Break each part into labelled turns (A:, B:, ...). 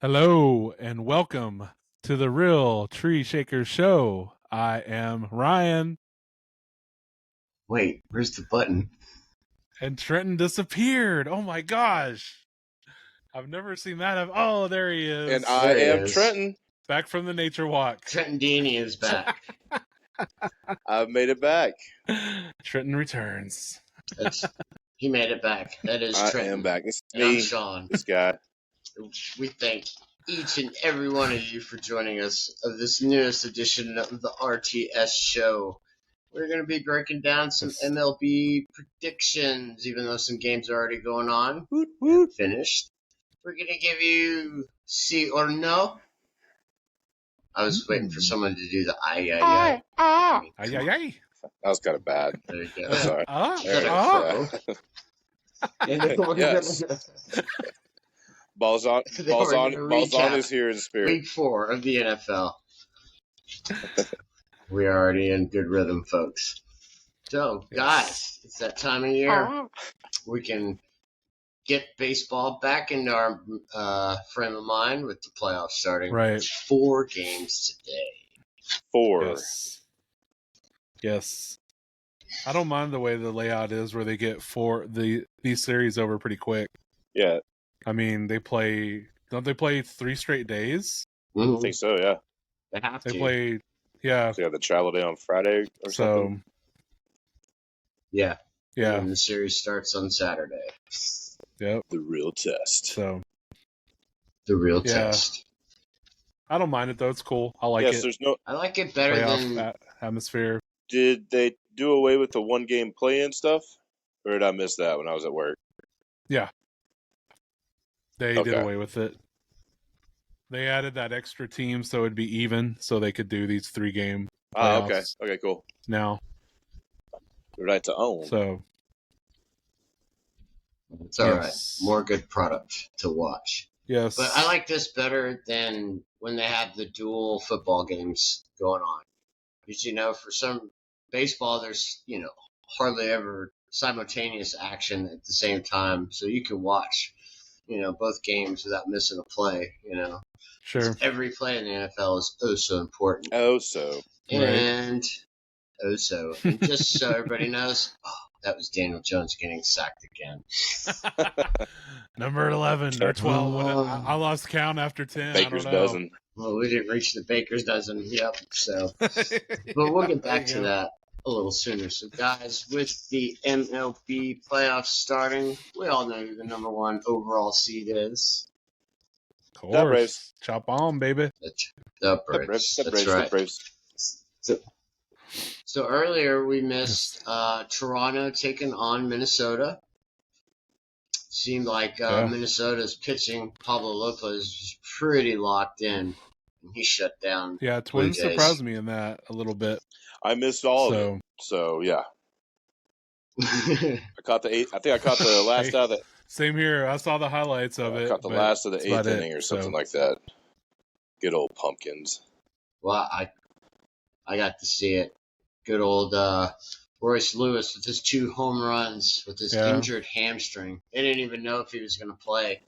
A: Hello and welcome to the Real Tree Shaker Show. I am Ryan,
B: Wait, where's the button?
A: and Trenton disappeared. Oh my gosh. I've never seen that. Oh, there he is.
C: And I
B: There he
C: am
B: is.
C: Trenton.
A: Back from the nature walk.
B: Trenton Dini is back.
C: I've made it back.
A: Trenton returns.
B: He made it back. That is
C: I
B: Trenton.
C: am back. It's
B: And I'm
C: me,
B: Sean.
C: this guy.
B: We thank each and every one of you for joining us of this newest edition of the RTS show. We're going to be breaking down some MLB predictions, even though some games are already going on.
C: Woot, woot.
B: Finished. We're going to give you see or no. I was waiting for someone to do the ay. I mean, come on.
A: Ay.
C: That was kind of bad.
B: There you go.
C: Sorry. Yes. Balls on is here in spirit.
B: Week 4 of the NFL. We are already in good rhythm, folks. So, guys, it's that time of year. We can get baseball back into our frame of mind with the playoffs starting.
A: Right.
B: 4 games today.
C: 4.
A: Yes. I don't mind the way the layout is where they get these series over pretty quick.
C: Yeah.
A: I mean, don't they play 3 straight days?
B: Mm-hmm.
C: I think so, yeah.
B: They have
A: They
B: to.
A: play, yeah.
C: So you have the travel day on Friday or something?
B: Yeah.
A: Yeah.
B: And the series starts on Saturday.
A: Yep.
C: The real test.
A: So
B: The real test.
A: I don't mind it though. It's cool. I like it.
B: I like it better than
A: atmosphere.
C: Did they do away with the 1-game play-in stuff? Or did I miss that when I was at work?
A: Yeah. They did away with it. They added that extra team so it'd be even, so they could do these 3-game playoffs.
C: Okay. Okay, cool.
A: Now.
C: Right to own.
A: So.
B: It's all right. More good product to watch.
A: Yes.
B: But I like this better than when they have the dual football games going on. Because, for some baseball, there's, hardly ever simultaneous action at the same time. So you can watch, both games without missing a play,
A: Sure.
B: Every play in the NFL is oh so important.
C: Oh so.
B: And And just so everybody knows, that was Daniel Jones getting sacked again.
A: Number 11 or 12. I lost count after 10.
C: Baker's
A: I don't know.
C: dozen.
B: Well, we didn't reach the Baker's dozen. Yep. So, but we'll get back to that a little sooner. So, guys, with the MLB playoffs starting, we all know who the number 1 overall seed is.
A: Of course. The Braves. Chop on, baby.
B: The Braves. That's right.
C: The Braves.
B: So earlier we missed Toronto taking on Minnesota. Seemed like Minnesota's pitching, Pablo Lopez, was pretty locked in. And he shut down.
A: Yeah, Twins surprised me in that a little bit.
C: I missed all of it. So, yeah. I caught the 8th. I think I caught the last out of the...
A: Same here. I saw the highlights of it.
C: I caught the last of the 8th inning or something like that. Good old pumpkins.
B: Well, I got to see it. Good old Royce Lewis with his 2 home runs with his injured hamstring. They didn't even know if he was going to play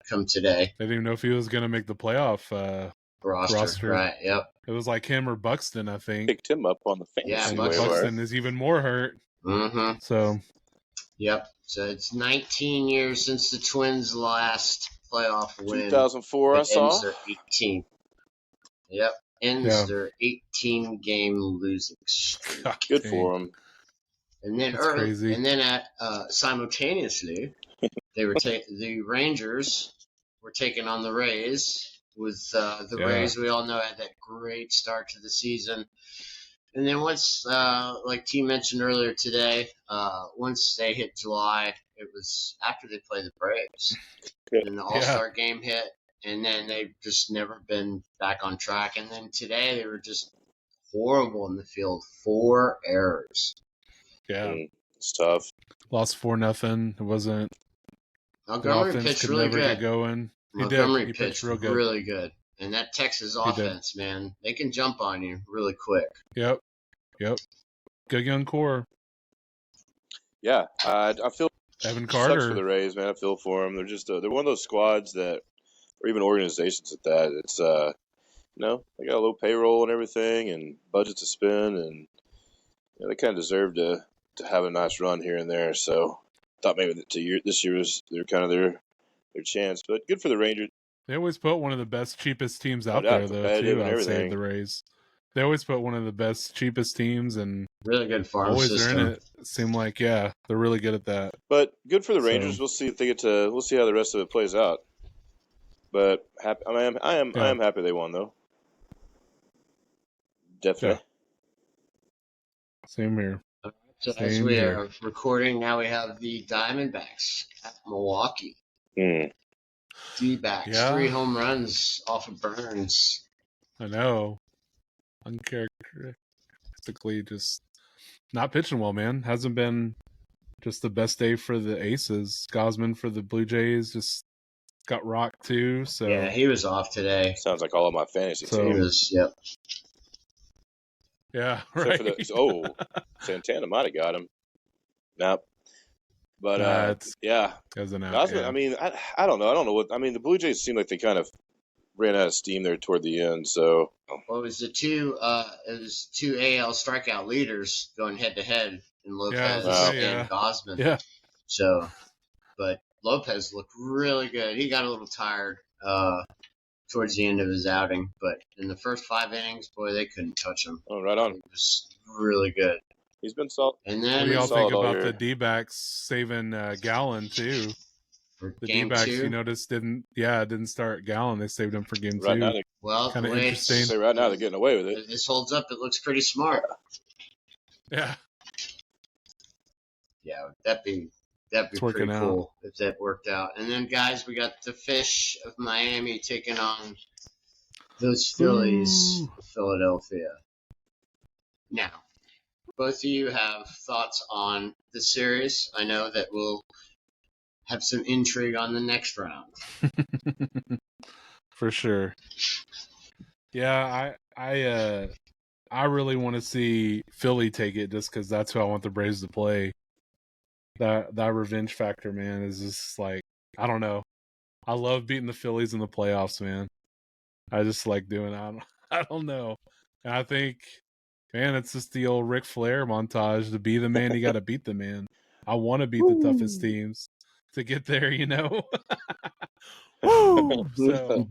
B: come today.
A: They didn't even know if he was going to make the playoff roster.
B: Right, yep.
A: It was like him or Buxton, I think.
C: Picked him up on the fantasy waiver.
A: Buxton is even more hurt.
B: Mm-hmm.
A: So.
B: Yep. So it's 19 years since the Twins' last playoff win.
C: 2004, I saw.
B: Ends their 18. Yep. Ends their 18-game losing streak.
C: Good for them.
B: And then
A: crazy.
B: And then simultaneously, they were the Rangers were taking on the Rays. With the Rays, we all know, had that great start to the season. And then once, like T mentioned earlier today, once they hit July, it was after they played the Braves. And the All-Star game hit. And then they've just never been back on track. And then today they were just horrible in the field. 4 errors.
A: Yeah.
C: It's tough.
A: Lost 4-0. It wasn't.
B: Montgomery pitched really good.
A: He pitched real good.
B: Really good. And that Texas offense, man, they can jump on you really quick.
A: Yep. Good young core.
C: Yeah. I feel
A: Evan Carter
C: sucks for the Rays, man. I feel for them. They're just they're one of those squads that or even organizations at that. It's they got a low payroll and everything, and budget to spend, and they kind of deserve to have a nice run here and there. So thought maybe this year was kind of their chance, but good for the Rangers.
A: They always put one of the best, cheapest teams out there, though, too, outside the Rays. They always put one of the best, cheapest teams, and
B: really good farm
A: always
B: system.
A: earn it. Seem like, they're really good at that.
C: But good for the Rangers. We'll see if they we'll see how the rest of it plays out. But I am happy they won, though. Definitely.
A: Yeah. Same here.
B: So as we are recording, now we have the Diamondbacks at Milwaukee. D-backs, 3 home runs off of Burns.
A: I know. Uncharacteristically just not pitching well, man. Hasn't been just the best day for the Aces. Gosman for the Blue Jays just got rocked too. So
B: yeah, he was off today.
C: Sounds like all of my fantasy teams.
B: He was, yep.
A: Yeah, right.
C: Santana might have got him. Nope. But yeah, Gosman, I mean, I don't know. I don't know what. I mean, the Blue Jays seemed like they kind of ran out of steam there toward the end. So
B: well, it was two AL strikeout leaders going head to head in Lopez and Gosman.
A: Yeah.
B: So, but Lopez looked really good. He got a little tired towards the end of his outing, but in the first 5 innings, boy, they couldn't touch him.
C: Oh, right on.
B: It was really good.
C: He's been solid.
B: And then
A: what do y'all think about the D-backs saving Gallen too? The D-backs, you noticed, didn't start Gallen. They saved him for game 2.
C: Now
B: kind of
C: interesting. Right now they're getting away with it.
B: If this holds up, it looks pretty smart.
A: Yeah.
B: Yeah, that'd be pretty cool if that worked out. And then, guys, we got the Fish of Miami taking on those Phillies, Philadelphia. Now, both of you have thoughts on the series. I know that we'll have some intrigue on the next round.
A: For sure. Yeah, I really want to see Philly take it just because that's who I want the Braves to play. That revenge factor, man, is just like, I don't know. I love beating the Phillies in the playoffs, man. I just like doing it. I don't know. And I think, man, it's just the old Ric Flair montage. To be the man, you got to beat the man. I want to beat the toughest teams to get there, you know. Woo! So,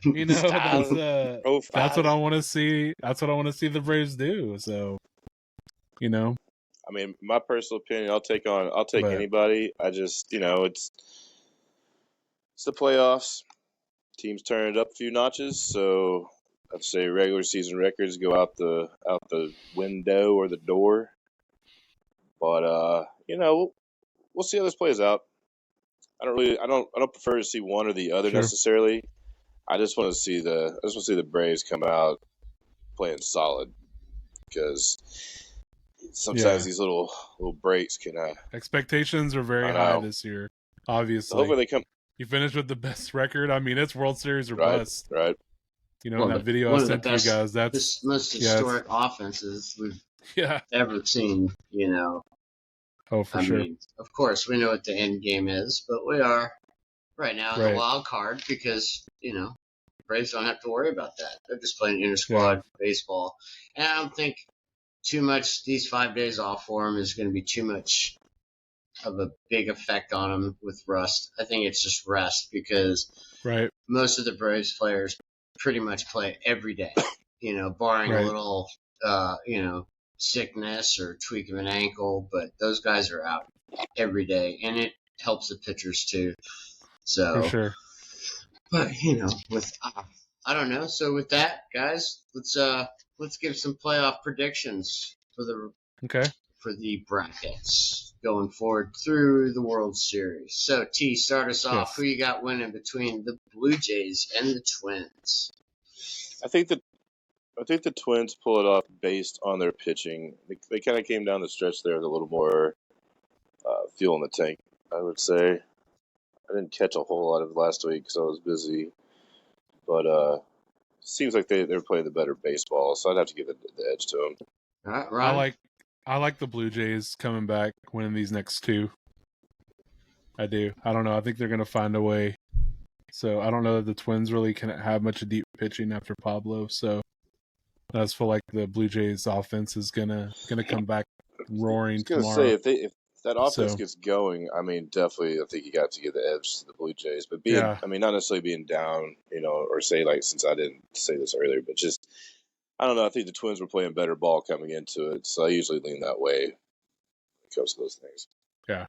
A: you know, that's what I want to see. That's what I want to see the Braves do. So, you know.
C: I mean, my personal opinion, I'll take anybody. I just, it's the playoffs. Teams turn it up a few notches, so I'd say regular season records go out the window or the door. But we'll see how this plays out. I don't prefer to see one or the other necessarily. I just want to see the Braves come out playing solid, because sometimes these little breaks can.
A: Expectations are very high this year. Obviously,
C: hopefully they come.
A: You finish with the best record. I mean, it's World Series or bust.
C: Right.
A: You know, that video I sent to you guys. That's
B: the most historic offenses we've ever seen. You know.
A: Oh, for sure.
B: Mean, of course, we know what the end game is, but we are right now in the wild card because Braves don't have to worry about that. They're just playing inter-squad baseball, and I don't think too much these 5 days off for them is going to be too much of a big effect on them with rust. I think it's just rest because most of the Braves players pretty much play every day, barring a little, sickness or tweak of an ankle, but those guys are out every day, and it helps the pitchers too. So,
A: for sure.
B: But with I don't know. So with that, guys, let's give some playoff predictions for the brackets going forward through the World Series. So T, start us off. Who you got winning between the Blue Jays and the Twins?
C: I think the Twins pull it off based on their pitching. They kind of came down the stretch there with a little more fuel in the tank, I would say. I didn't catch a whole lot of it last week because I was busy. But seems like they were playing the better baseball, so I'd have to give the edge to them.
B: All right, Ryan.
A: I like the Blue Jays coming back, winning these next 2. I do. I don't know. I think they're going to find a way So I don't know that the Twins really can have much deep pitching after Pablo. So I just feel like the Blue Jays offense is gonna come back
C: I
A: roaring
C: was gonna
A: tomorrow.
C: say if that offense
A: So
C: gets going, I mean, definitely, I think you got to give the edge to the Blue Jays. But
A: yeah,
C: I mean, not necessarily being down, or say like since I didn't say this earlier, but just I don't know. I think the Twins were playing better ball coming into it, so I usually lean that way when it comes to those things.
A: yeah.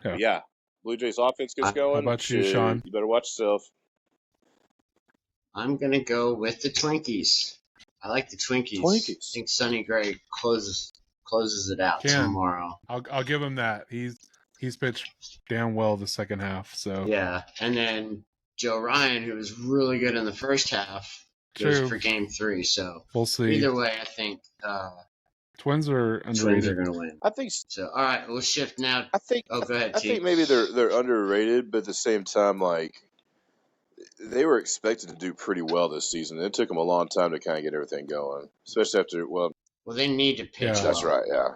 C: But yeah, Blue Jays offense gets
B: How
C: going.
A: about you, Sean?
C: You better watch yourself.
B: I'm gonna go with the Twinkies. I like the Twinkies. I think Sonny Gray closes it out tomorrow.
A: I'll give him that. He's pitched damn well the second half. So
B: yeah, and then Joe Ryan, who was really good in the first half, goes for Game 3. So
A: we'll see.
B: Either way, I think
A: Twins are underrated.
B: Twins are gonna win.
C: I think
B: so. All right, we'll shift now.
C: I think.
B: Oh, go ahead,
C: I
B: T.
C: think maybe they're underrated, but at the same time, like they were expected to do pretty well this season. It took them a long time to kind of get everything going, especially after
B: Well, they need to pitch.
C: That's
B: well.
C: right. Yeah.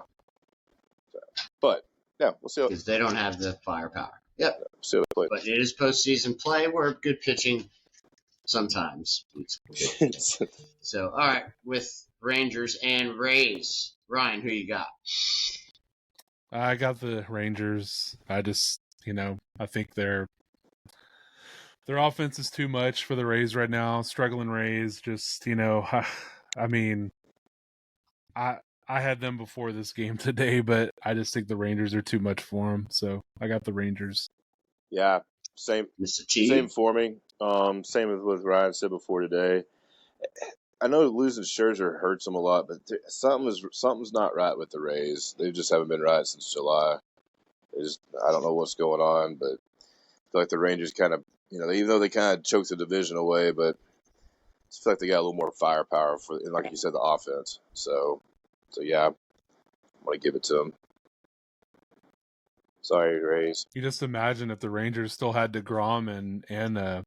C: But yeah, we'll see.
B: Because they don't have the firepower. Yep.
C: We'll see how they play.
B: But it is postseason play where good pitching sometimes. So, all right, with Rangers and Rays, Ryan, who you got?
A: I got the Rangers. I just, I think their offense is too much for the Rays right now. Struggling Rays, just, I mean, I had them before this game today, but I just think the Rangers are too much for them. So I got the Rangers.
C: Yeah, same.
B: Mr. T.
C: Same for me. Same with what Ryan said before today. I know losing Scherzer hurts them a lot, but something's not right with the Rays. They just haven't been right since July. I don't know what's going on, but I feel like the Rangers kind of, even though they kind of choked the division away, but I feel like they got a little more firepower and like you said, the offense. So yeah, I'm gonna give it to them. Sorry, Rays.
A: You just imagine if the Rangers still had DeGrom and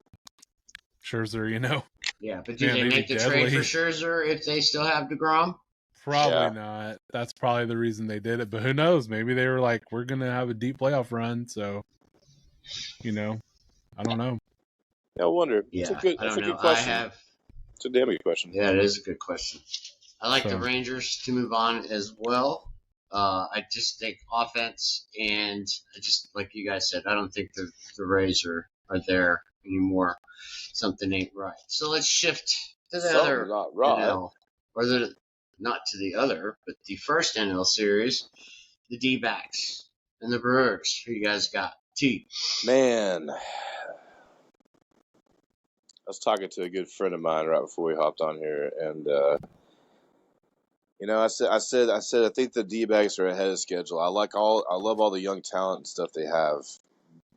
A: Scherzer,
B: Yeah, but do they make the trade for Scherzer if they still have DeGrom?
A: Probably not. That's probably the reason they did it. But who knows? Maybe they were like, we're going to have a deep playoff run. So, I don't know.
C: Yeah, I wonder.
B: Yeah,
C: that's a good question. It's a damn good question.
B: Yeah, it is a good question. I like the Rangers to move on as well. I just think offense, and just like you guys said, I don't think the Rays are there anymore. Something ain't right. So let's shift to the other NL, or not to the other, but the first NL series, the D-backs and the Brewers. Who you guys got? T.
C: Man, I was talking to a good friend of mine right before we hopped on here, and I said I think the D-backs are ahead of schedule. I love all the young talent and stuff they have,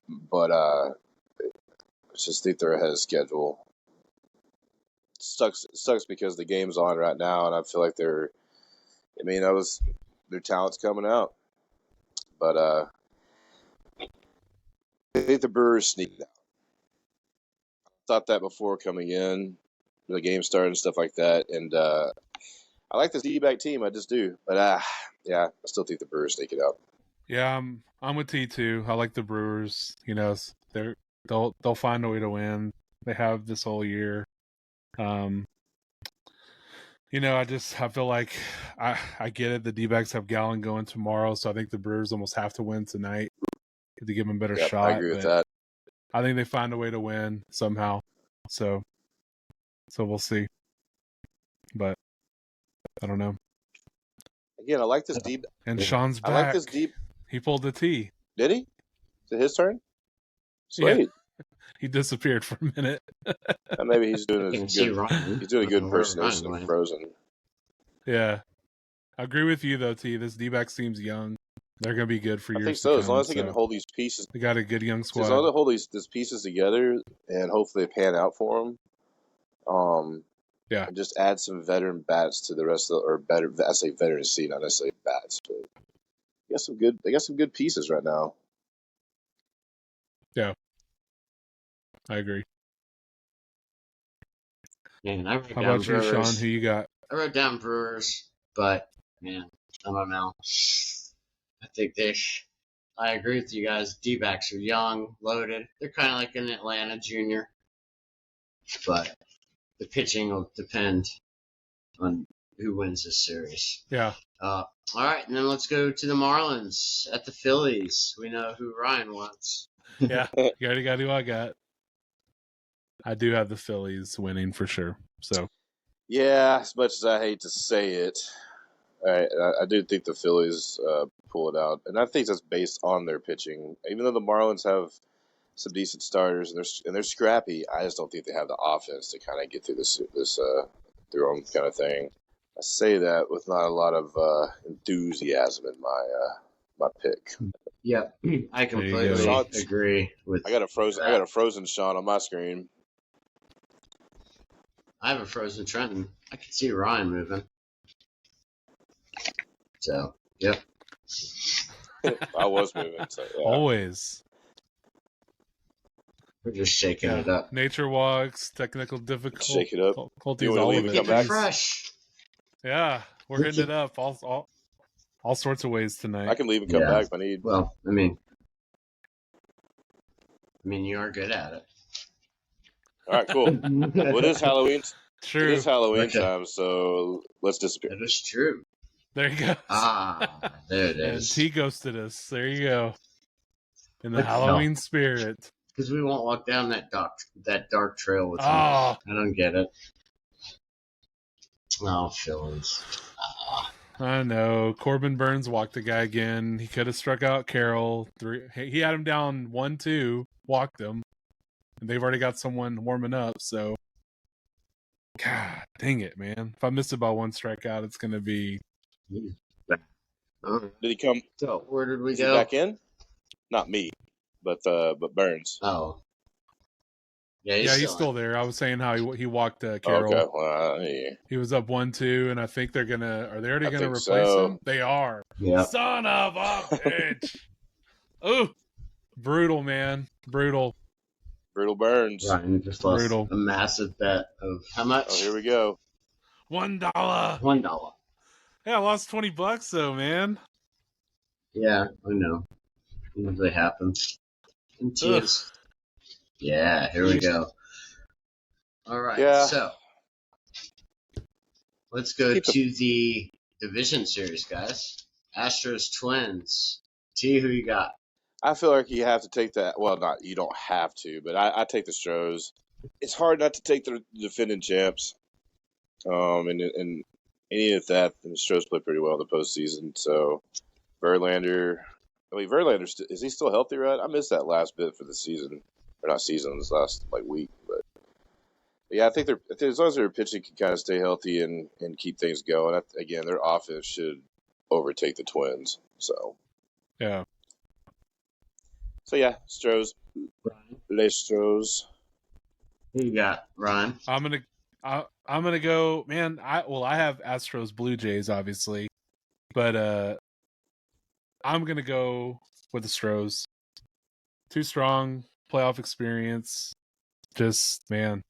C: but I just think they're ahead of schedule. It sucks because the game's on right now, and I feel like their talent's coming out, but I think the Brewers sneaked out. I thought that before coming in, the game started and stuff like that, and I like this D-back team, I just do, but yeah, I still think the Brewers sneak it out.
A: Yeah, I'm with T too. I like the Brewers. They'll find a way to win. They have this whole year. I feel like I get it. The D-backs have Gallen going tomorrow, so I think the Brewers almost have to win tonight to give them a better shot.
C: I agree with that.
A: I think they find a way to win somehow. So we'll see. But I don't know.
C: Again, I like this deep.
A: And Sean's back.
C: I like this deep.
A: He pulled the T.
C: Did he? Is it his turn? Sweet.
A: Yeah. He disappeared for a minute.
C: Maybe he's doing he's doing a good impersonation of Frozen.
A: Yeah. I agree with you though, T. This D-back seems young. They're going to be good for years.
C: I think so. As long as they can hold these pieces.
A: They got a good young squad.
C: As long as they hold these pieces together and hopefully they pan out for them.
A: Yeah.
C: And just add some veteran bats to the rest of I say veteran seed, not necessarily bats, but they got some good pieces right now.
A: Yeah. I agree.
B: Man, I wrote
A: How
B: down
A: about
B: Brewers.
A: you, Sean? Who you got?
B: I wrote down Brewers, but man, I don't know. I think I agree with you guys. D-backs are young, loaded. They're kind of like an Atlanta junior, but the pitching will depend on who wins this series.
A: Yeah.
B: All right, and then let's go to the Marlins at the Phillies. We know who Ryan wants.
A: Yeah. You already got who I got. I do have the Phillies winning for sure. So
C: Yeah, as much as I hate to say it, I do think the Phillies pull it out, and I think that's based on their pitching. Even though the Marlins have some decent starters and they're scrappy, I just don't think they have the offense to kind of get through this their own kind of thing. I say that with not a lot of enthusiasm in my pick.
B: Yeah, I completely agree with.
C: I got a frozen Sean on my screen.
B: I have a frozen Trenton. I can see Ryan moving. So, yep.
C: I was moving. So, yeah.
A: always.
B: We're just shaking it up.
A: Nature walks, technical difficulties.
C: Shake it up.
A: All of it.
C: Come back?
B: Fresh.
A: Yeah, we're hitting it up all sorts of ways tonight.
C: I can leave and come back if I need.
B: Well, I mean, you are good at it.
C: All right, cool. Well, it is Halloween.
A: True.
C: It is Halloween time, so let's disappear.
B: That is true.
A: There you go.
B: There it is.
A: He ghosted us. There you go. In the Halloween spirit.
B: Because we won't walk down that dark trail with him.
A: Oh.
B: I don't get it. Oh, Phillies.
A: I know. Corbin Burns walked the guy again. He could have struck out Carroll. He had him down 1-2, walked him. And they've already got someone warming up, so. God dang it, man. If I miss it by one strikeout, it's going to be.
C: Did he come?
B: So, where did we
C: Is
B: go?
C: he back in? Not me, but Burns.
B: Oh.
A: Yeah, he's still there. I was saying how he walked Carroll.
C: Okay. Well, yeah.
A: He was up 1-2, and I think they're gonna. Are they already gonna replace him? They are.
B: Yeah.
A: Son of a bitch! Ooh, brutal, man, brutal.
C: Brutal Burns.
B: Ryan just lost a massive bet of how much?
C: Oh, here we go.
A: $1.
B: $1.
A: Yeah, I lost $20 though, man.
B: Yeah, I know. It usually happens. And cheers. Yeah, here we go. All right, so let's go to the division series, guys. Astros Twins. T, who you got?
C: I feel like you have to take that. Well, you don't have to, but I take the Stros. It's hard not to take the defending champs. And any of that, and the Stros play pretty well in the postseason. So Verlander, is he still healthy, right? I missed that last bit for the season. Or not season, this last week. But yeah, I think as long as their pitching can kind of stay healthy and keep things going, again, their offense should overtake the Twins. So
A: yeah.
C: So yeah, Stros. Les Stros.
B: Who you got, Ryan?
A: I'm gonna go, man. I have Astros Blue Jays, obviously, but I'm gonna go with the Stros. Too strong, playoff experience. Just, man,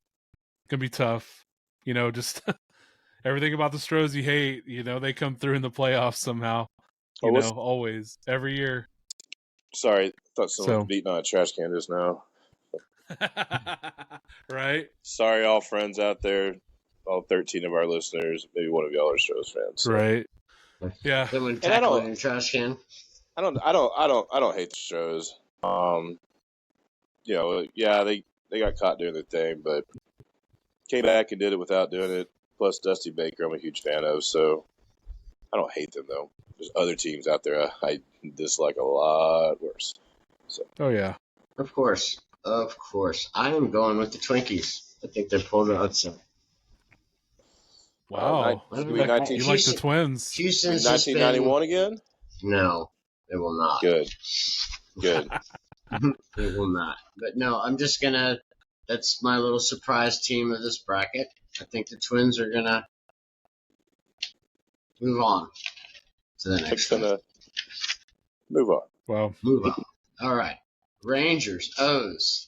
A: gonna be tough. Just everything about the Stros you hate. They come through in the playoffs somehow. Always, every year.
C: Sorry, I thought someone was beating on a trash can just now.
A: Right?
C: Sorry, all friends out there, all 13 of our listeners. Maybe one of y'all are Stros fans. So.
A: Right? Yeah.
B: Someone tackling a trash can.
C: I don't hate the Stros. They got caught doing their thing, but came back and did it without doing it. Plus, Dusty Baker, I'm a huge fan of, so I don't hate them though. There's other teams out there I dislike a lot worse. So.
A: Oh yeah.
B: Of course. I am going with the Twinkies. I think they're pulled outside.
A: Wow. You like the Twins.
B: Houston's
C: 1991 again?
B: No, it will not.
C: Good.
B: It will not. But no, I'm just going to – that's my little surprise team of this bracket. I think the Twins are going to move on to the next one.
C: Move on.
A: Wow.
B: Move on. All right. Rangers, O's.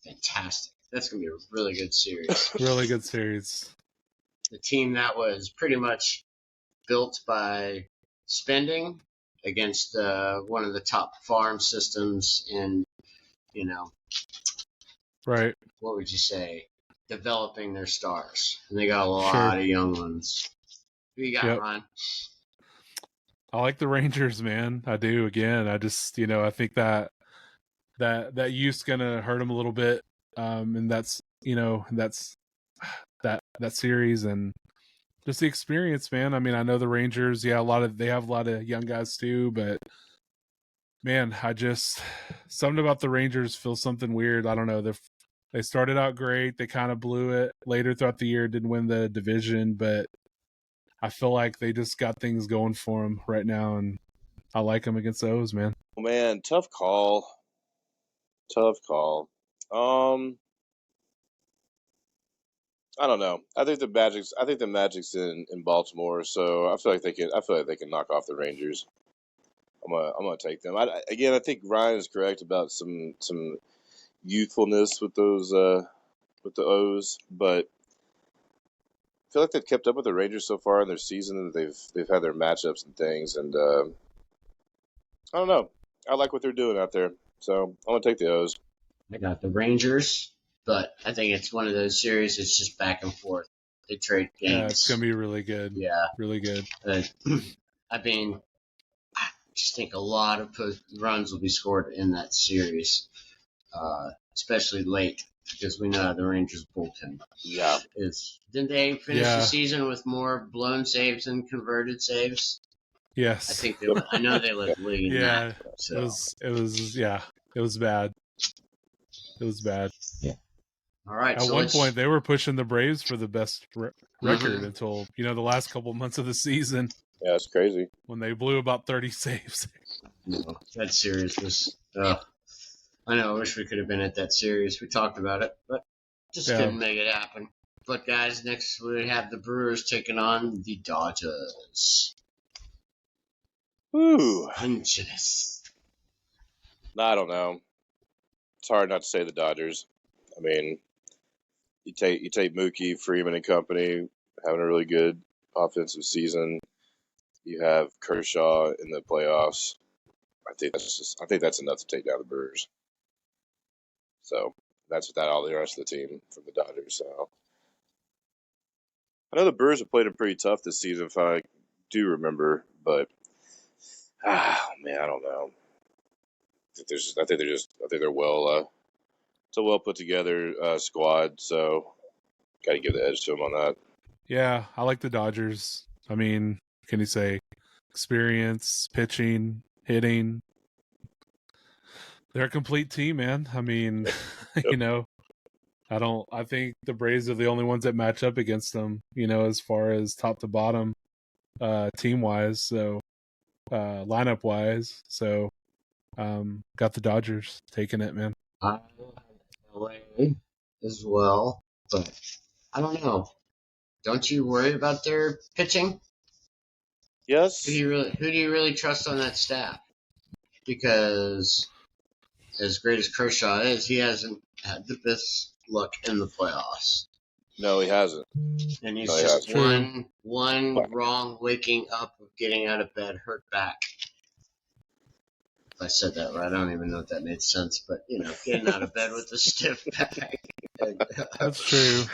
B: Fantastic. That's going to be a really good series.
A: Really good series.
B: The team that was pretty much built by spending against one of the top farm systems in,
A: Right.
B: what would you say, developing their stars. And they got a lot of young ones. Who you got, Ryan?
A: I like the Rangers, man. I do. Again, I just, I think that youth's gonna hurt them a little bit, and that's that series and just the experience, man. I mean, I know the Rangers, they have a lot of young guys too, but man, something about the Rangers feels something weird. I don't know. They started out great. They kind of blew it later throughout the year, didn't win the division, but I feel like they just got things going for them right now, and I like them against the O's, man.
C: Oh, man, tough call. I don't know. I think the Magic's in Baltimore, so I feel like they can knock off the Rangers. I'm gonna take them. I think Ryan is correct about some youthfulness with those with the O's, but I feel like they've kept up with the Rangers so far in their season, and they've had their matchups and things, and I don't know. I like what they're doing out there, so I'm gonna take the O's.
B: I got the Rangers, but I think it's one of those series. It's just back and forth. They trade games.
A: Yeah, it's gonna be really good.
B: Yeah,
A: really good.
B: I mean, I just think a lot of runs will be scored in that series, especially late, because we know how the Rangers bullpen is. Didn't they finish the season with more blown saves than converted saves?
A: Yes,
B: I think I know they led the league in that. So.
A: It was bad. It was bad.
B: Yeah. All right.
A: At one point, they were pushing the Braves for the best record until the last couple months of the season.
C: Yeah, it's crazy
A: when they blew about 30 saves.
B: No, that series was. I know. I wish we could have been at that series. We talked about it, but just couldn't make it happen. But guys, next we have the Brewers taking on the Dodgers.
C: Ooh.
B: Angeles.
C: I don't know. It's hard not to say the Dodgers. I mean, you take Mookie, Freeman, and company having a really good offensive season. You have Kershaw in the playoffs. I think that's enough to take down the Brewers. So that's without all the rest of the team from the Dodgers. So I know the Brewers have played them pretty tough this season, if I do remember. But man, I don't know. I think they're well. It's a well put together squad, so got to give the edge to them on that.
A: Yeah, I like the Dodgers. I mean, can you say experience, pitching, hitting? They're a complete team, man. I mean, I think the Braves are the only ones that match up against them, as far as top to bottom, team wise. So, lineup wise. So, got the Dodgers taking it, man.
B: I have LA as well, but I don't know. Don't you worry about their pitching?
C: Yes.
B: Who do you really trust on that staff? Because as great as Kershaw is, he hasn't had the best luck in the playoffs.
C: No, he hasn't.
B: And he's just one wrong waking up of getting out of bed, hurt back. If I said that right, I don't even know if that made sense, but getting out of bed with a stiff back.
A: That's true.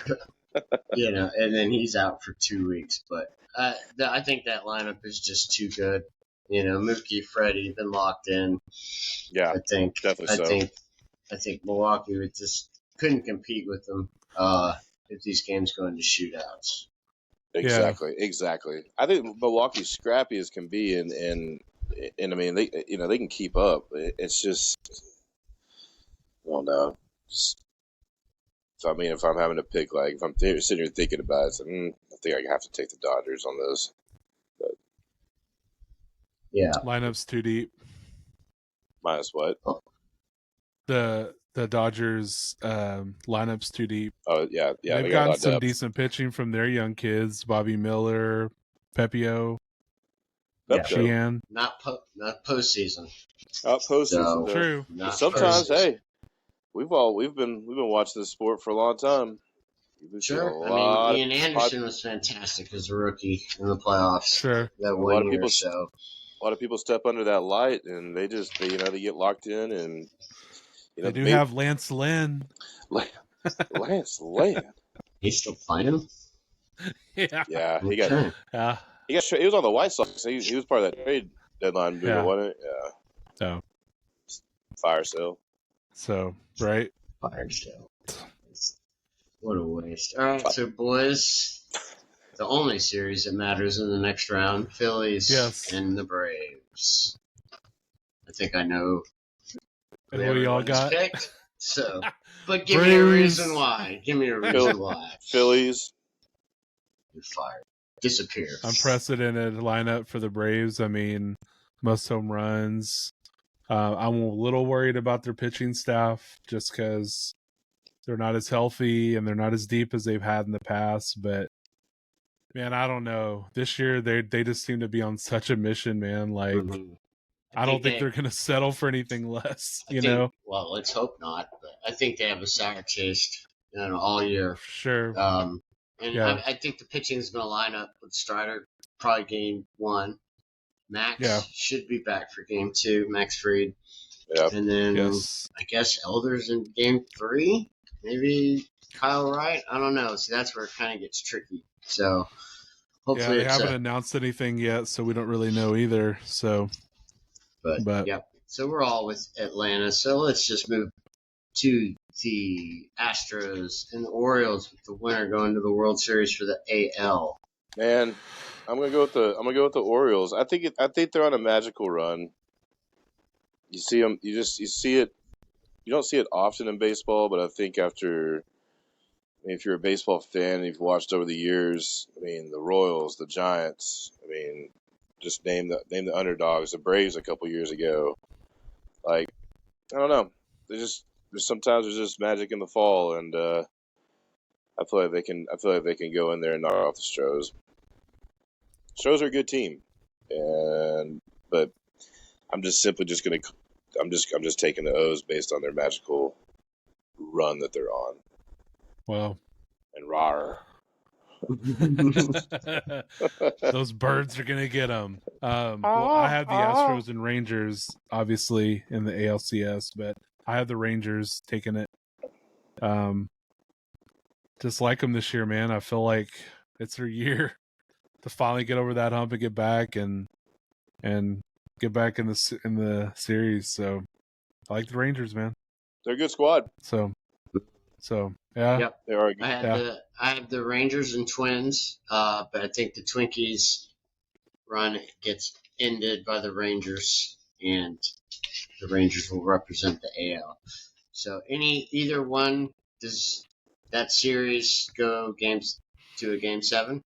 B: And then he's out for 2 weeks. But I think that lineup is just too good. Mookie, Freddie, been locked in.
C: Yeah, definitely
B: I think Milwaukee just couldn't compete with them if these games go into shootouts.
C: Exactly. I think Milwaukee's scrappy as can be, and I mean they can keep up. It's just, well, no. So I mean, if I'm having to pick, like if I'm sitting here thinking about it, I think I have to take the Dodgers on this. But
B: yeah,
A: lineup's too deep.
C: Minus what?
A: The Dodgers lineup's too deep.
C: Oh yeah.
A: They've gotten some decent pitching from their young kids: Bobby Miller, Pepio. Sheehan.
B: Not postseason.
C: Not postseason.
B: So,
A: true.
C: Sometimes, hey, we've been watching this sport for a long time.
B: Sure. I mean, Ian Anderson was fantastic as a rookie in the playoffs.
A: Sure.
B: That 1 year. So
C: a lot of people step under that light, and they get locked in, and
A: they do have Lance Lynn.
C: Lance Lynn.
B: He's still playing.
A: Yeah.
C: Yeah, he
B: Okay.
C: he was on the White Sox. He was part of that trade deadline movement, wasn't it? Yeah.
A: So
C: Fire sale.
A: So right.
B: Fire sale. What a waste. All right, so boys, the only series that matters in the next round: Phillies and the Braves. I think I know
A: who y'all got
B: picked. So, but give me a reason why. Give me a reason why.
C: Phillies.
B: You're fired. Disappear.
A: Unprecedented lineup for the Braves. I mean, most home runs. I'm a little worried about their pitching staff just because they're not as healthy and they're not as deep as they've had in the past. But man, I don't know. This year they just seem to be on such a mission, man. Like I don't think they're going to settle for anything less. You know.
B: Well, let's hope not. But I think they have a sour taste, all year.
A: Sure.
B: I think the pitching is going to line up with Strider probably game 1. Max should be back for game 2. Max Fried.
C: Yep.
B: And then I guess Elder's in game 3. Maybe Kyle Wright. I don't know. See, that's where it kind of gets tricky. So hopefully
A: they haven't announced anything yet, so we don't really know either. So, but
B: yeah. So we're all with Atlanta. So let's just move to the Astros and the Orioles, with the winner going to the World Series for the AL.
C: Man, I'm gonna go with the Orioles. I think they're on a magical run. You see them. You see it. You don't see it often in baseball, but I think if you're a baseball fan and you've watched over the years, I mean, the Royals, the Giants, I mean, just name the underdogs, the Braves a couple years ago. Like, I don't know. Sometimes there's just magic in the fall, and I feel like they can go in there and knock off the Stros. Stros are a good team, but I'm just taking the O's based on their magical run that they're on.
A: Wow.
C: And rawr.
A: Those birds are gonna get them. Well, I have the Astros and Rangers, obviously, in the ALCS, but I have the Rangers taking it. Just like them this year, man. I feel like it's their year to finally get over that hump and get back and get back in the series. So I like the Rangers, man.
C: They're a good squad.
A: So yeah.
B: Yep.
C: They are.
B: I have the Rangers and Twins, but I think the Twinkies run gets ended by the Rangers, and the Rangers will represent the AL. So either one, does that series go to a game 7?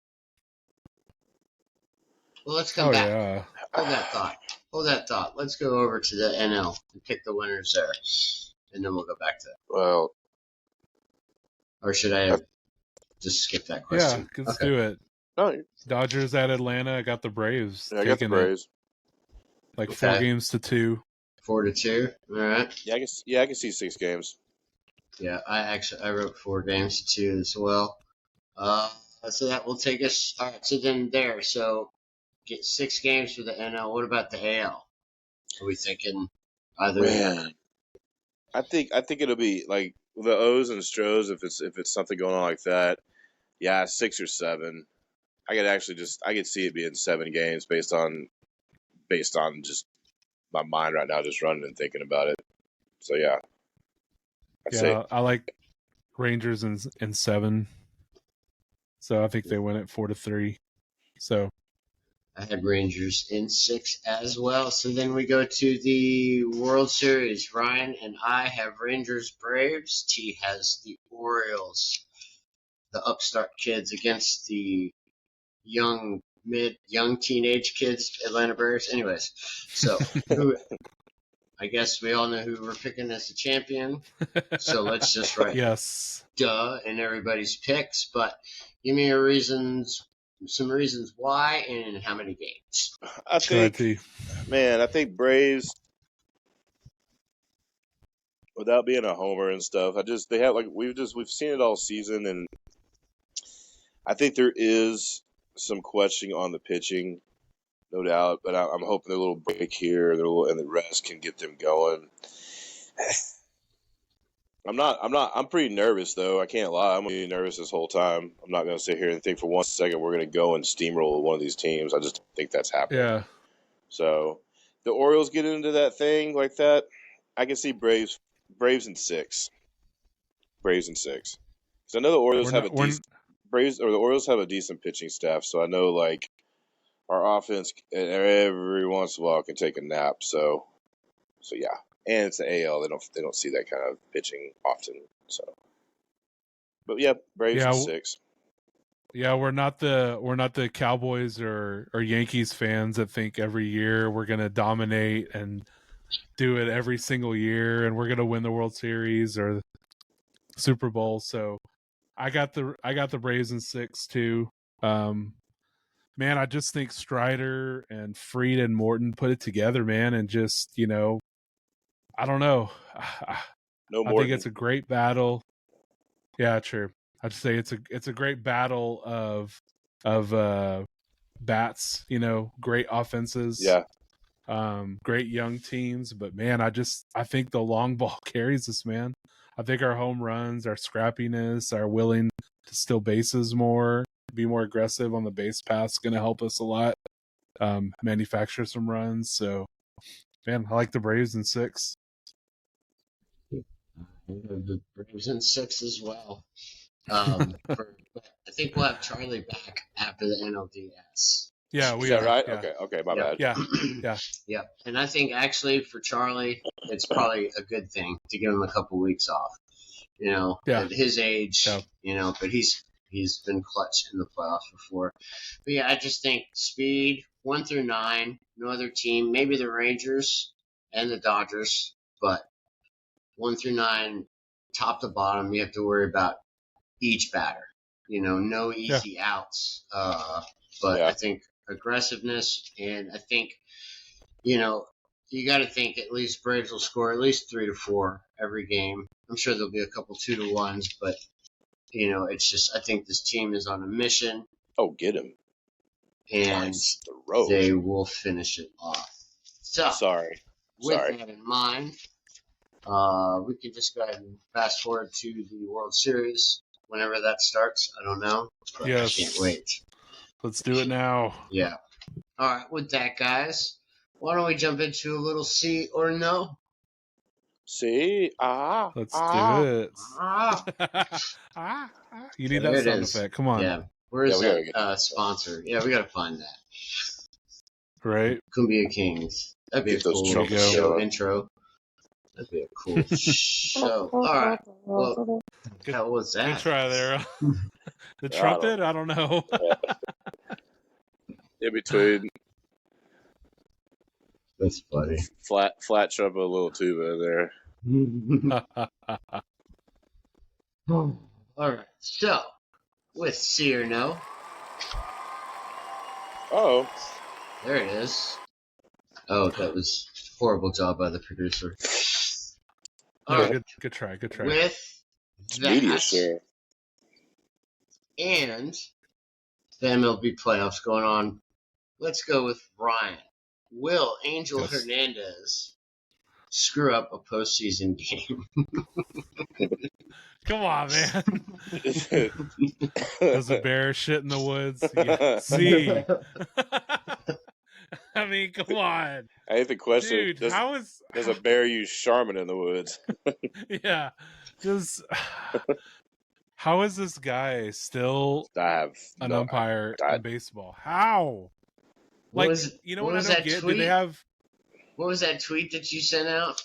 B: Well, let's come back.
A: Yeah.
B: Hold that thought. Let's go over to the NL and pick the winners there, and then we'll go back to that.
C: Well,
B: or should I just skip that question?
A: Yeah, let's do it.
C: No.
A: Dodgers at Atlanta. I got the Braves.
C: Yeah, I got the Braves.
A: Like 4 games to 2.
B: 4-2. All right.
C: Yeah, I can see 6 games.
B: Yeah, I wrote 4 games to 2 as well. So that will take us. All right. So then so get 6 games for the NL. What about the AL? Are we thinking either?
C: Man, I think it'll be like the O's and Stros. If it's something going on like that, yeah, 6 or 7. I could see it being 7 games based on just my mind right now, just running and thinking about it. So yeah,
A: I like Rangers in 7. So I think they win it 4-3. So
B: I had Rangers in 6 as well. So then we go to the World Series. Ryan and I have Rangers Braves. T has the Orioles, the upstart kids against the young teenage kids, Atlanta Braves. Anyways, so I guess we all know who we're picking as the champion. So let's just write duh in everybody's picks. But give me some reasons why and how many games.
C: I think Braves, without being a homer and stuff, we've seen it all season, and I think there is some questioning on the pitching. no doubt. But I'm hoping their little break here, and the rest can get them going. I'm pretty nervous though. I can't lie. I'm gonna be nervous this whole time. I'm not gonna sit here and think for 1 second we're gonna go and steamroll one of these teams. I just don't think that's happening.
A: Yeah.
C: So the Orioles get into that thing like that. I can see Braves in 6. Braves in 6. Because I know the Orioles have the Orioles have a decent pitching staff. So I know like our offense every once in a while can take a nap. So yeah. And it's the AL. They don't see that kind of pitching often. So, but yeah, Braves in 6.
A: Yeah, we're not the Cowboys or Yankees fans that think every year we're gonna dominate and do it every single year and we're gonna win the World Series or Super Bowl. So I got the Braves in 6 too. Man, I just think Strider and Fried and Morton put it together, man, and just I don't know.
C: No
A: I
C: Morton.
A: think it's a great battle. Yeah, true. I'd say it's a great battle of bats. Great offenses.
C: Yeah.
A: Great young teams, but man, I think the long ball carries us, man. I think our home runs, our scrappiness, our willing to steal bases more, be more aggressive on the base pass is going to help us a lot. Manufacture some runs. So, man, I like the Braves in 6.
B: The Braves in 6 as well. I think we'll have Charlie back after the NLDS.
A: Yeah, we
C: Is that
A: are.
C: right?
A: Yeah.
C: Okay, my bad.
B: Yeah. And I think actually for Charlie, it's probably a good thing to give him a couple weeks off. At his age, but he's been clutch in the playoffs before. But yeah, I just think speed 1 through 9, no other team, maybe the Rangers and the Dodgers, but 1 through 9, top to bottom, you have to worry about each batter. No easy outs. But I think aggressiveness, and I think, you got to think at least Braves will score at least 3 to 4 every game. I'm sure there'll be a couple 2 to 1s, but it's just I think this team is on a mission.
C: Oh, get him!
B: And they will finish it off. So, with that in mind, we can just go ahead and fast forward to the World Series whenever that starts. I don't know, but I can't wait.
A: Let's do it now.
B: Yeah. All right, with that, guys, why don't we jump into a little see or no?
C: See?
A: Let's do it. You need that sound effect. Come on.
B: Yeah. Where's that sponsor? Yeah, we got to find that.
A: Right.
B: Cumbia Kings. That'd be a cool show intro. That'd be a cool show. All right. Well, what was that?
A: Good try there. The trumpet? I don't know.
C: In between.
B: That's funny.
C: Flat trumpet, a little tuba there.
B: All right. So, with see or no.
C: Oh.
B: There it is. Oh, that was a horrible job by the producer.
A: All right. Good try.
B: With that, and the MLB playoffs going on, let's go with Ryan. Will Angel Hernandez screw up a postseason game?
A: Come on, man. Does a bear shit in the woods? Yeah. See. I mean, come on.
C: I hate the question.
A: Dude,
C: does a bear use Charmin in the woods?
A: Yeah. How is this guy still an umpire in baseball? How? Like, what I don't get? Do they have...
B: What was that tweet that you sent out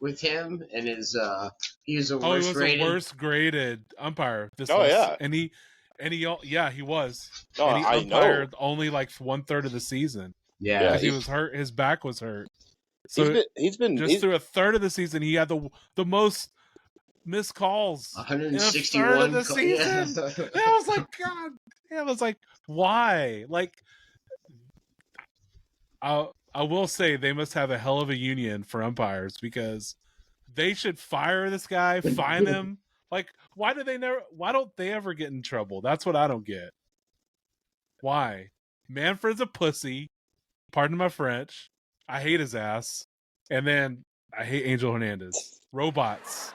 B: with him and his? He was
A: the worst graded umpire. And he was.
C: Oh,
A: and he umpired only like 1/3 of the season.
B: Yeah,
A: because he was hurt. His back was hurt. So
C: he's been
A: through a third of the season. He had the most missed calls.
B: 161
A: in a third of the season. Yeah. I was like, God. Yeah, I was like, why? Like, I will say they must have a hell of a union for umpires because they should fire this guy, fine him. Like, why don't they ever get in trouble? That's what I don't get. Why? Manfred's a pussy. Pardon my French. I hate his ass. And then I hate Angel Hernandez. Robots.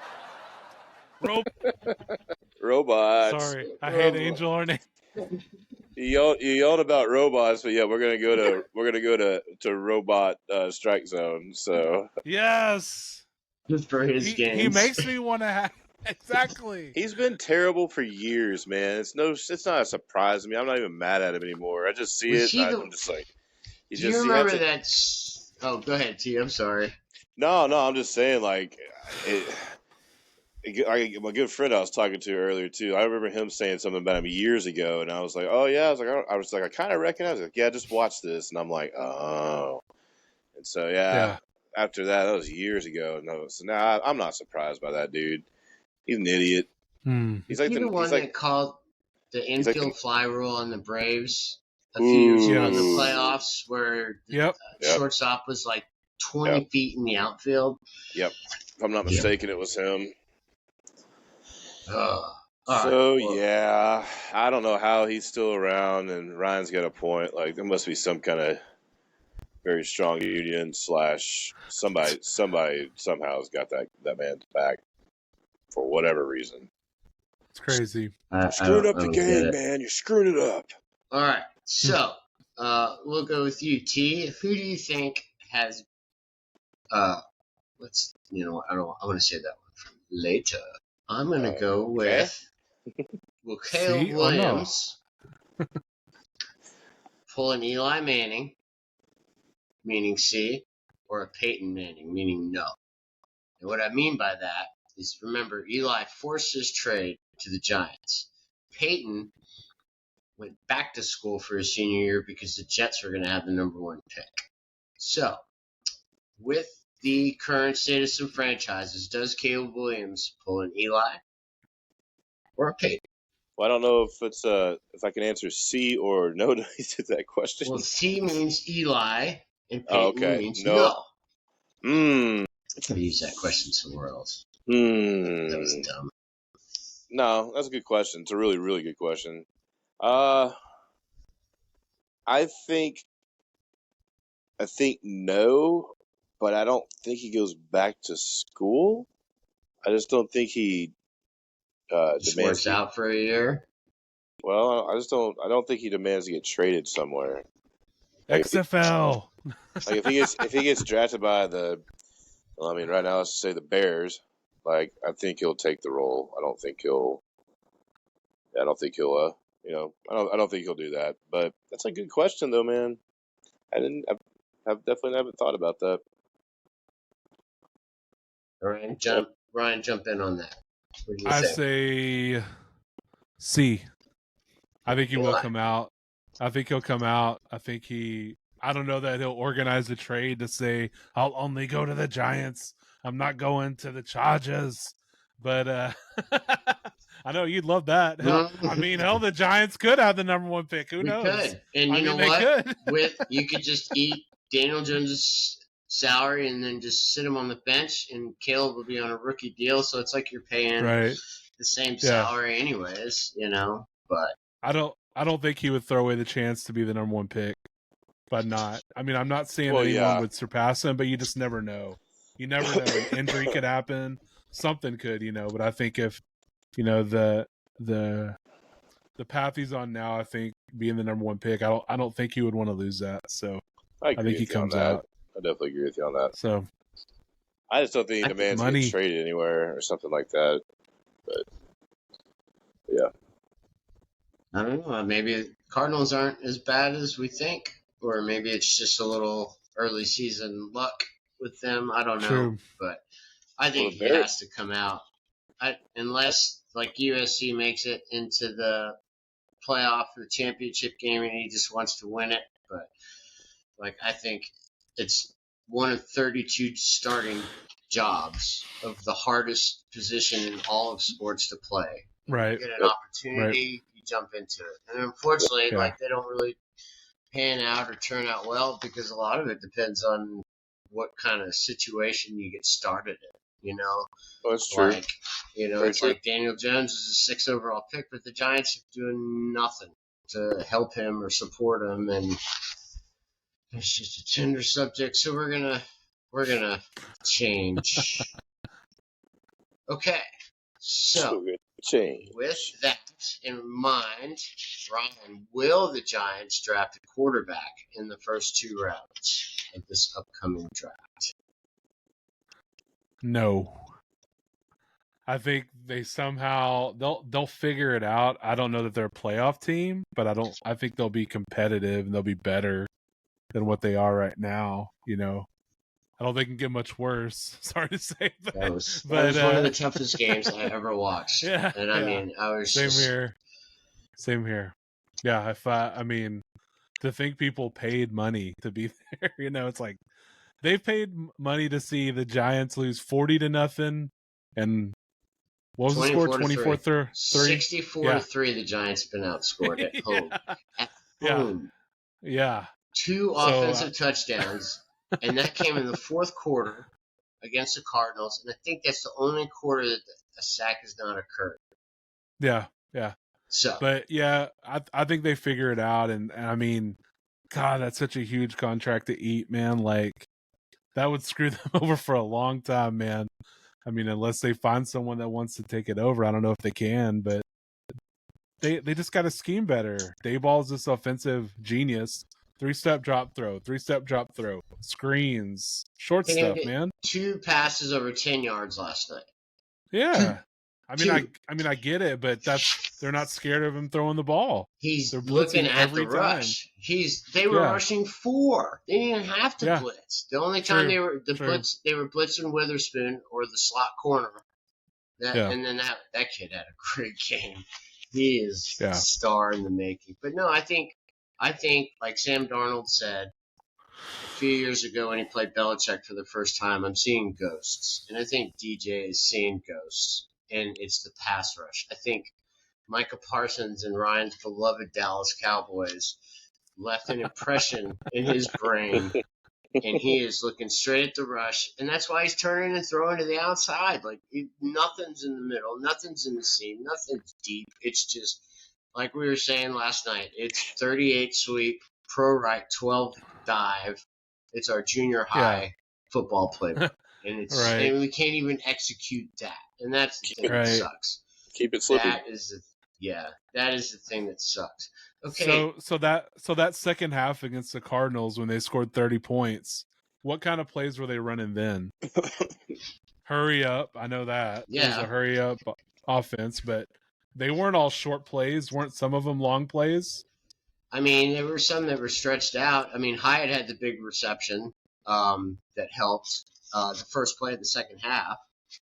C: Robots.
A: Sorry, I hate Angel Hernandez.
C: You yelled about robots, but yeah, we're gonna go to robot strike zone. So
A: Yes,
B: for his games.
A: He makes me want to have exactly.
C: He's been terrible for years, man. It's not a surprise to me. I'm not even mad at him anymore. I just see it. And I'm just like,
B: do you remember that? Oh, go ahead, T. I'm sorry.
C: No, I'm just saying, like, my good friend I was talking to earlier too. I remember him saying something about him years ago, and I was like, "Oh yeah," I was like, I kind of recognize it. Yeah, just watch this, and I'm like, "Oh," and so yeah. After that was years ago. No, so now I'm not surprised by that dude. He's an idiot.
B: He's like the one that called the infield fly rule on the Braves a few years ago in the playoffs, where the shortstop was like 20 feet in the outfield.
C: Yep, if I'm not mistaken, it was him.
B: So
C: yeah, I don't know how he's still around, and Ryan's got a point. Like, there must be some kind of very strong union / somebody somehow has got that man's back for whatever reason.
A: It's crazy.
C: You screwed up the game, man. You screwed it up.
B: All right, so we'll go with you, T. Who do you think has? I want to say that one for later. I'm going to go with Caleb Williams, pull an Eli Manning, meaning C, or a Peyton Manning, meaning no. And what I mean by that is, remember, Eli forced his trade to the Giants. Peyton went back to school for his senior year because the Jets were going to have the number 1 pick. So, with the current status of franchises, does Caleb Williams pull an Eli or a Peyton?
C: Well, I don't know if I can answer C or no to that question.
B: Well, C means Eli, and Peyton means no. I could have used that question somewhere else. That was dumb.
C: No, that's a good question. It's a really, really good question. I think no, but I don't think he goes back to school. I just don't think he
B: just works out for a year.
C: Well, I don't think he demands to get traded somewhere.
A: Like XFL.
C: Like if he gets drafted by right now let's say the Bears. Like, I think he'll take the role. I don't think he'll I don't think he'll do that. But that's a good question though, man. I definitely haven't thought about that.
B: Ryan, jump in on that. What do you
A: say C. I think he will come out. I think he'll come out. I don't know that he'll organize a trade to say, I'll only go to the Giants. I'm not going to the Chargers. But I know you'd love that. The Giants could have the number 1 pick. Who knows?
B: Could. And you know what? You could just eat Daniel Jones' salary and then just sit him on the bench, and Caleb would be on a rookie deal. So it's like you're paying the same salary anyways, But
A: I don't think he would throw away the chance to be the number 1 pick. But not. I'm not saying anyone would surpass him, but you just never know. You never know. An injury could happen. Something could, But I think if, the path he's on now, I think being the number 1 pick, I don't think he would want to lose that. So I think he comes out.
C: I definitely agree with you on that.
A: So
C: I just don't think he demands to get traded anywhere or something like that. But yeah.
B: I don't know. Maybe Cardinals aren't as bad as we think, or maybe it's just a little early season luck with them. I don't know.
A: True.
B: But I think he has to come out. Unless, like, USC makes it into the playoff or the championship game and he just wants to win it. But, I think it's one of 32 starting jobs of the hardest position in all of sports to play.
A: Right.
B: You get an opportunity, you jump into it. And unfortunately, they don't really pan out or turn out well because a lot of it depends on what kind of situation you get started in,
C: Oh, that's true.
B: It's like Daniel Jones is a 6th overall pick, but the Giants are doing nothing. to help him or support him, and it's just a tender subject. So we're gonna change. Okay, so
C: change.
B: with that in mind, Ryan, will the Giants draft a quarterback in the first 2 rounds of this upcoming draft?
A: No. I think they somehow they'll figure it out. I don't know that they're a playoff team, but I think they'll be competitive and they'll be better than what they are right now. You know, I don't think it can get much worse. Sorry to say, but
B: that was one of the toughest games I ever watched.
A: Yeah,
B: and I mean, I was
A: Same here. Yeah, I mean, to think people paid money to be there, you know, it's like they paid money to see the Giants lose 40-0, and what was the score? 24-3.
B: 64-3. The Giants have been outscored at home. At home.
A: Yeah.
B: 2 offensive touchdowns, and that came in the fourth quarter against the Cardinals. And I think that's the only quarter that a sack has not occurred.
A: Yeah.
B: So,
A: but yeah, I think they figure it out, and I mean, God, that's such a huge contract to eat, man. Like that would screw them over for a long time, man. I mean, unless they find someone that wants to take it over, I don't know if they can, but they just got to scheme better. Dayball's this offensive genius. 3-step drop throw, screens, short stuff, man.
B: 2 passes over 10 yards last night.
A: Yeah. I mean, I get it, but they're not scared of him throwing the ball.
B: He's looking at the rush. They were rushing 4. They didn't even have to blitz. The only time they were blitzing Witherspoon or the slot corner. And then that kid had a great game. He is a star in the making. But no, I think like Sam Darnold said a few years ago when he played Belichick for the first time, I'm seeing ghosts, and I think DJ is seeing ghosts. And it's the pass rush. I think Micah Parsons and Ryan's beloved Dallas Cowboys left an impression in his brain, and he is looking straight at the rush, and that's why he's turning and throwing to the outside. Like, nothing's in the middle, nothing's in the seam, nothing's deep. It's just, like we were saying last night, it's 38 sweep, pro right, 12 dive. It's our junior high football playbook. And and we can't even execute that. And that's the thing that sucks.
C: Keep it slipping.
B: That is the thing that sucks. Okay.
A: So that second half against the Cardinals when they scored 30 points, what kind of plays were they running then? Hurry up. I know that.
B: Yeah.
A: It was a hurry up offense, but they weren't all short plays. Weren't some of them long plays?
B: I mean, there were some that were stretched out. I mean, Hyatt had the big reception that helped. The first play of the second half.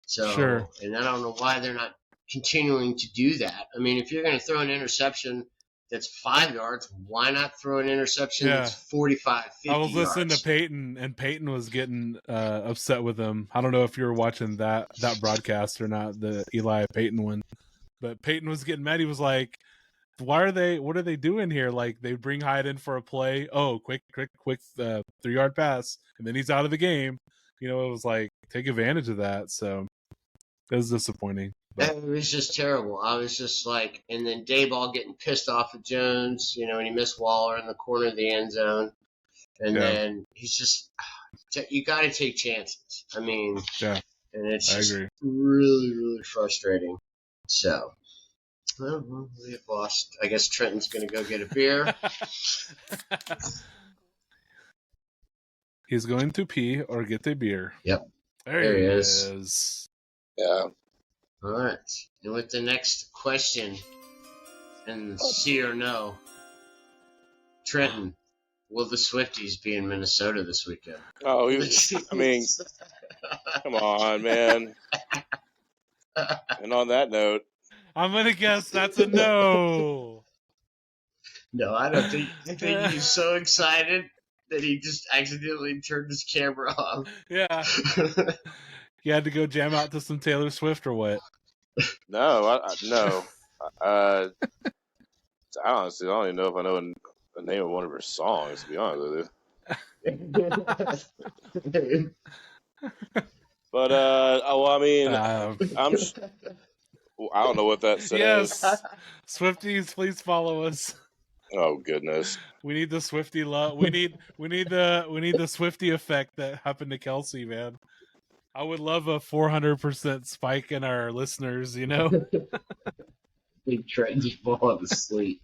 B: So, and I don't know why they're not continuing to do that. I mean, if you're going to throw an interception that's 5 yards, why not throw an interception that's 45, 50
A: I was listening
B: yards?
A: to Peyton, and Peyton was getting upset with him. I don't know if you were watching that broadcast or not, the Eli Peyton one, but Peyton was getting mad. He was like, what are they doing here? Like, they bring Hyatt in for a play. Oh, quick 3-yard pass, and then he's out of the game. You know, it was like, take advantage of that. So it was disappointing. But
B: It was just terrible. I was just like, and then Dayball getting pissed off at Jones, you know, when he missed Waller in the corner of the end zone. And then he's just, you got to take chances. I mean, and it's just really, really frustrating. So, well, we have lost. I guess Trenton's going to go get a beer.
A: He's going to pee or get a beer.
B: Yep.
A: There he is.
C: Yeah.
B: All right. And with the next question, and see or no, Trenton, will the Swifties be in Minnesota this weekend?
C: Oh, I mean, come on, man. And on that note,
A: I'm going to guess that's a no.
B: No, I don't think. I think he's so excited that he just accidentally turned his camera off.
A: Yeah. You had to go jam out to some Taylor Swift or what?
C: No, no. I honestly don't even know if I know the name of one of her songs, to be honest with you. But, I mean, I don't know what that says.
A: Yes. Swifties, please follow us.
C: Oh goodness.
A: We need the Swifty love. We need the Swifty effect that happened to Kelsey, man. I would love a 400% spike in our listeners.
B: Big Trent just falling asleep.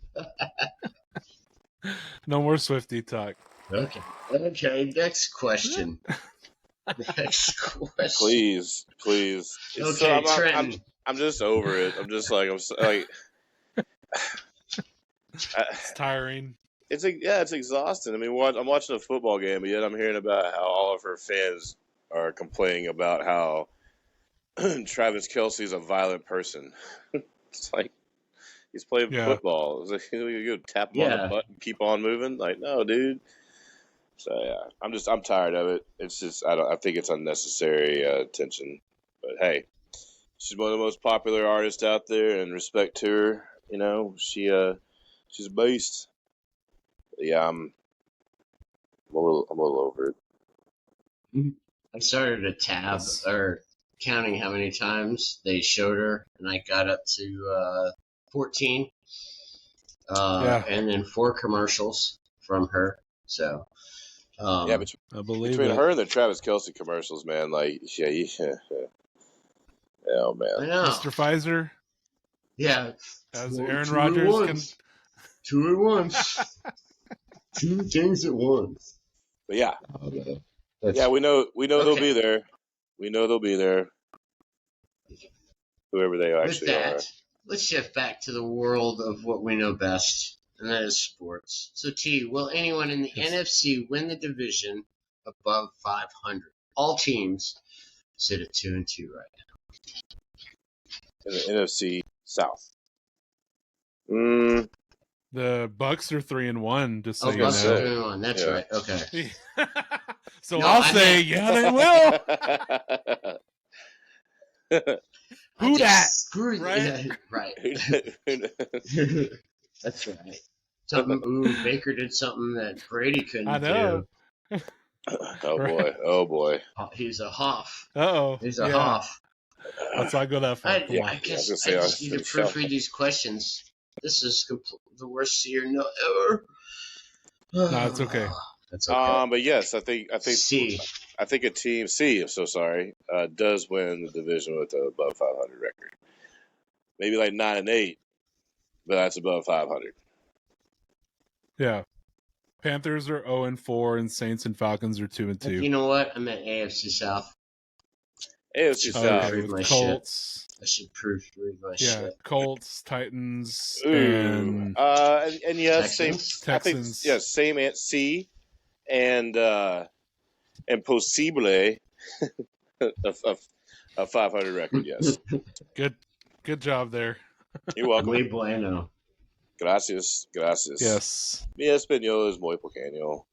A: No more Swifty talk.
B: Okay. Next question. Next question.
C: Please.
B: Okay, Trenton.
C: I'm just over it. I'm just like
A: It's tiring.
C: It's exhausting. I mean, I'm watching a football game, but yet I'm hearing about how all of her fans are complaining about how Travis Kelce's a violent person. It's like he's playing football. It's like you tap him on the butt and keep on moving. Like, no, dude. So yeah, I'm tired of it. It's just I think it's unnecessary attention. But hey, she's one of the most popular artists out there, and respect to her. She's a beast. But yeah, I'm a little over it.
B: I started a tab or counting how many times they showed her, and I got up to 14. And then 4 commercials from her. So.
C: I believe between her and the Travis Kelce commercials, man, like oh man,
B: I know.
A: Mr. Pfizer.
B: Yeah,
A: as Aaron Rodgers
B: 2 at once. 2 things at once.
C: But yeah, we know they'll be there. We know they'll be there. Whoever they actually are.
B: Let's shift back to the world of what we know best, and that is sports. So, T, will anyone in the NFC win the division above 500? All teams sit at 2-2 right
C: now. In the NFC South.
A: The Bucks are 3-1. Just so
B: Bucks are 3-1. That's right. Okay.
A: So no, I'll say, they will. Who that?
B: Right. Yeah, right. That's right. Baker did something that Brady couldn't do.
C: Oh boy.
B: He's a Hoff.
A: Uh-oh.
B: He's a Hoff.
A: Let's not go that far.
B: I just need to proofread these questions. This is the worst year ever.
A: No, it's okay.
B: That's okay.
C: But yes, I think
B: C.
C: I think a team C. I'm so sorry. Does win the division with an above 500 record. Maybe like 9-8, but that's above 500.
A: Yeah. Panthers are 0-4, and Saints and Falcons are 2-2.
B: You know what? I'm at AFC South.
C: AFC South.
A: With Colts.
B: I should proofread my shit. Yeah,
A: Colts, Titans,
C: and yes,
A: Texans.
C: Same at C, and possible a 500 record. Yes.
A: Good job there.
C: You're welcome.
B: Muy bueno.
C: Gracias.
A: Yes.
C: Mi español es muy pequeño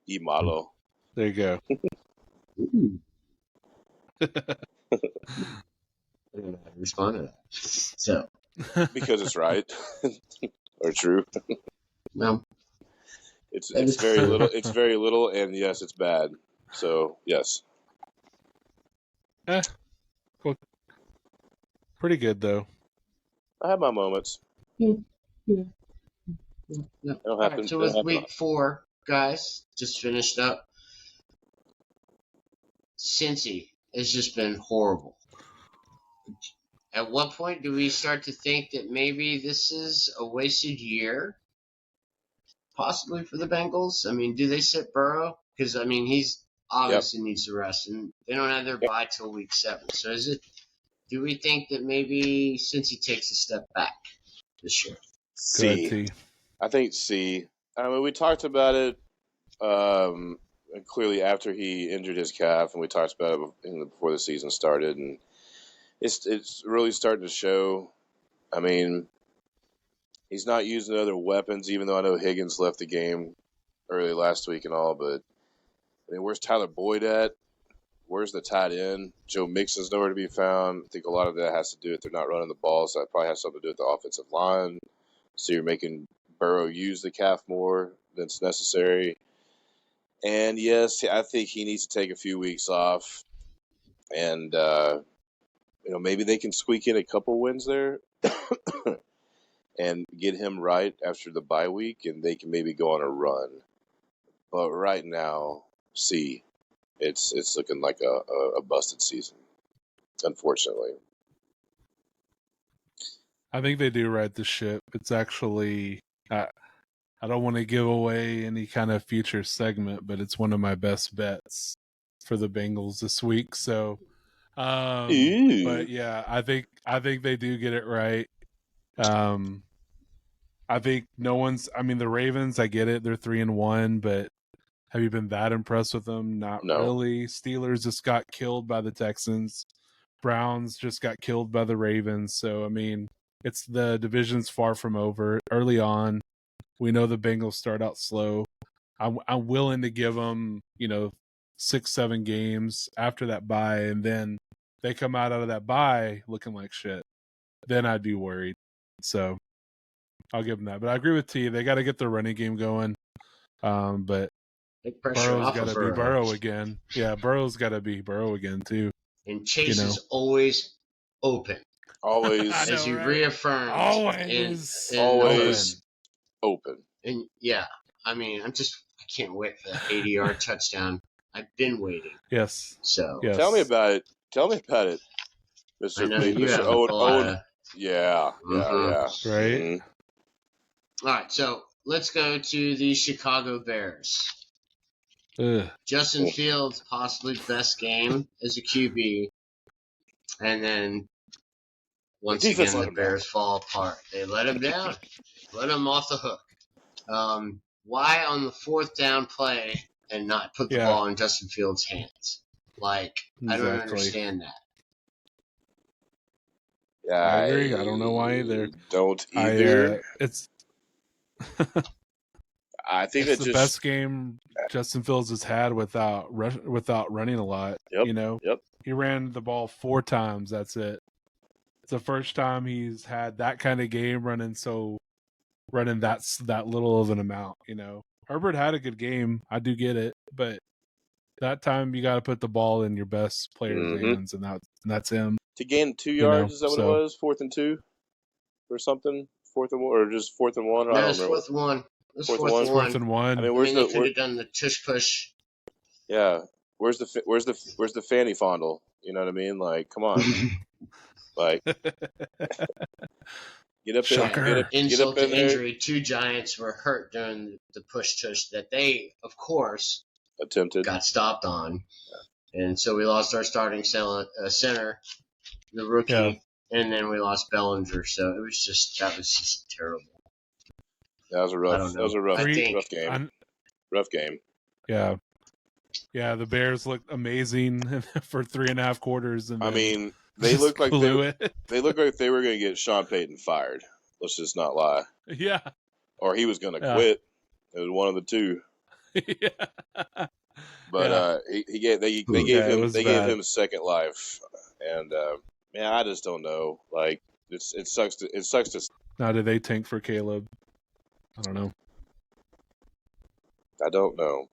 C: y malo.
A: There you go.
B: I don't know how to respond to that. So.
C: Because it's right or true.
B: No.
C: It's very little. It's very little, and yes, it's bad. So yes.
A: Cool. Pretty good though.
C: I have my moments.
B: Yeah. Right, so with week 4, guys, just finished up. Cincy has just been horrible. At what point do we start to think that maybe this is a wasted year? Possibly for the Bengals? I mean, do they sit Burrow? Because, I mean, he's obviously needs to rest, and they don't have their bye till week 7. So do we think that maybe Cincy takes a step back this year?
C: C. I think C. I mean, we talked about it clearly after he injured his calf, and we talked about it before the season started, and it's really starting to show. I mean, he's not using other weapons, even though I know Higgins left the game early last week and all, but I mean, where's Tyler Boyd at? Where's the tight end? Joe Mixon's nowhere to be found. I think a lot of that has to do with they're not running the ball, so that probably has something to do with the offensive line. So you're making Burrow use the calf more than's necessary. And yes, I think he needs to take a few weeks off, and maybe they can squeak in a couple wins there. and get him right after the bye week, and they can maybe go on a run. But right now, it's looking like a busted season, unfortunately.
A: I think they do right the ship. It's actually I don't want to give away any kind of future segment, but it's one of my best bets for the Bengals this week. So, but yeah, I think they do get it right. I think no one's. I mean, the Ravens. I get it; they're 3-1, but have you been that impressed with them? Not
C: No.
A: really. Steelers just got killed by the Texans. Browns just got killed by the Ravens. So I mean, it's the division's far from over. Early on, we know the Bengals start out slow. I'm willing to give them, 6-7 games after that bye, and then they come out of that bye looking like shit. Then I'd be worried. So I'll give them that. But I agree with T. They got to get their running game going. But
B: Take pressure
A: Burrow's
B: off
A: got
B: of
A: to be
B: Burrow.
A: Burrow again. Yeah, Burrow's got to be Burrow again too.
B: And Chase is always open.
C: Always.
A: I know,
B: As you
A: right?
B: reaffirmed.
C: Always open.
B: And yeah, I mean, I can't wait for that 80-yard touchdown. I've been waiting.
A: Yes.
B: So
A: yes.
C: Tell me about it, Mr.
B: I know you have
C: Mr.
B: a lot of...
C: Yeah.
A: Right.
B: Mm-hmm. All right, so let's go to the Chicago Bears.
A: Ugh.
B: Justin Fields, possibly best game as a QB. And then, once again, the Bears fall apart. They let him down. Let him off the hook. Why on the 4th down play and not put the ball in Justin Fields' hands? Like, I don't understand that.
C: Yeah,
A: I agree. I don't know why either.
C: Don't either.
A: I think it's the best game Justin Fields has had without running a lot.
C: Yep.
A: He ran the ball 4 times. That's it. It's the first time he's had that kind of game running that little of an amount. Herbert had a good game. I do get it, but that time you got to put the ball in your best player's hands, and that's him.
C: To gain 2 yards, is that what it was? 4th and 2 or something? 4th and 1, or just 4th and 1?
B: No, it's 4th and 1. It's 4th and
A: 1.
C: I mean,
B: they could have done the tush push.
C: Yeah, where's the fanny fondle? You know what I mean? Like, come on, like, get up there.
B: Insult to injury. 2 Giants were hurt during the push tush that they, of course,
C: attempted,
B: got stopped on, and so we lost our starting center, the rookie, and then we lost Bellinger. So that was just terrible.
C: That was a rough game. Rough game.
A: Yeah. Yeah, the Bears looked amazing for 3.5 quarters. And
C: I mean, they looked like they were going to get Sean Payton fired. Let's just not lie.
A: Yeah.
C: Or he was going to quit. It was one of the two.
A: Yeah.
C: But they gave him second life, and I just don't know. Like it sucks to.
A: Now, did they tank for Caleb? I don't know.
C: I don't know.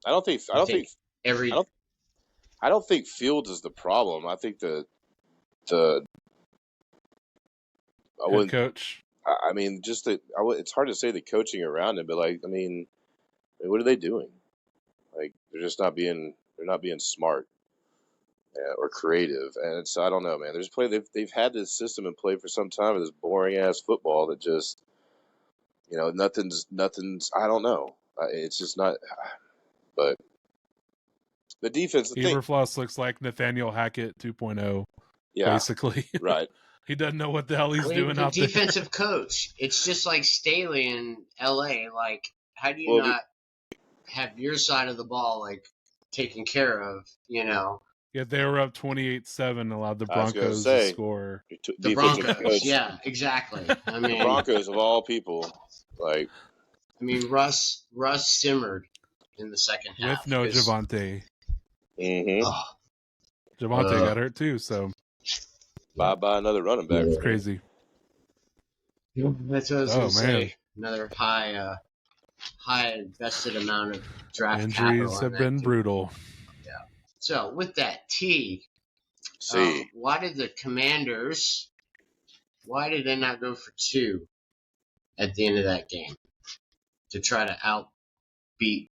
C: I don't think Fields is the problem. I think the
A: head coach.
C: I mean, it's hard to say the coaching around him, but what are they doing? Like they're not being smart or creative, and so I don't know, man. They've had this system in play for some time, this boring ass football that just nothing's. I don't know. It's just not. But the defense,
A: Eberflus looks like Nathaniel Hackett 2.0.
C: Yeah,
A: basically.
C: Right.
A: He doesn't know what the hell he's doing out there.
B: Defensive coach. It's just like Staley in L.A. Like, how do you not have your side of the ball taken care of?
A: Yeah, they were up 28-7, allowed the Broncos to score.
B: The Broncos, yeah, exactly. I mean,
C: the Broncos of all people,
B: Russ simmered in the second half
A: with no Javonte.
C: Mm-hmm.
A: Javonte got hurt too, so
C: bye another running back.
A: It's crazy.
B: That's what I was going to say. Another high invested amount of draft
A: injuries have been brutal.
B: Yeah. So with that, why did the Commanders Why did they not go for 2 at the end of that game to try to outbeat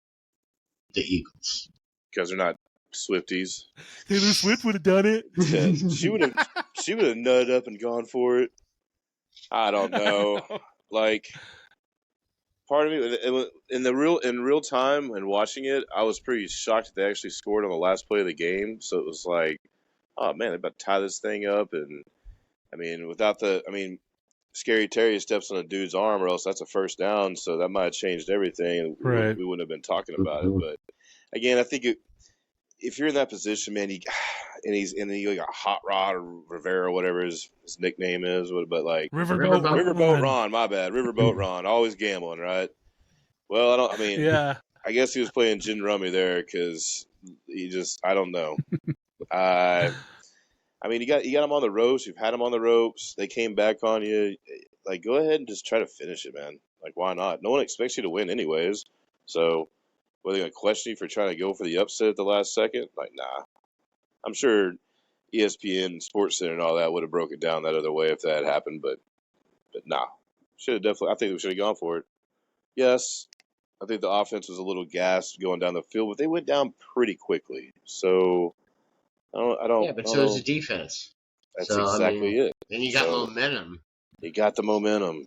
B: the Eagles?
C: Because they're not Swifties.
A: Taylor Swift would have done it.
C: Yeah, she would have nutted up and gone for it. I don't know. Like, part of me in real time and watching it, I was pretty shocked that they actually scored on the last play of the game. So it was like, oh man, they're about to tie this thing up. And I mean, Scary Terry steps on a dude's arm, or else that's a first down. So that might have changed everything, and
A: Right.
C: we wouldn't have been talking about it. But again, I think if you're in that position, man, he's got Hot Rod or Rivera, whatever his nickname is, but like Riverboat Ron, my bad, Riverboat Ron, always gambling, right? Well,
A: yeah.
C: I guess he was playing gin rummy there because I don't know. I mean, you got him on the ropes. You've had him on the ropes. They came back on you. Like, go ahead and just try to finish it, man. Like, why not? No one expects you to win anyways. So, were they going to question you for trying to go for the upset at the last second? Like, nah. I'm sure ESPN, SportsCenter, and all that would have broken down that other way if that had happened, but nah. I think we should have gone for it. Yes, I think the offense was a little gassed going down the field, but they went down pretty quickly. So, I don't.
B: Yeah, but so is the defense.
C: That's exactly it.
B: Then you got momentum.
C: You got the momentum.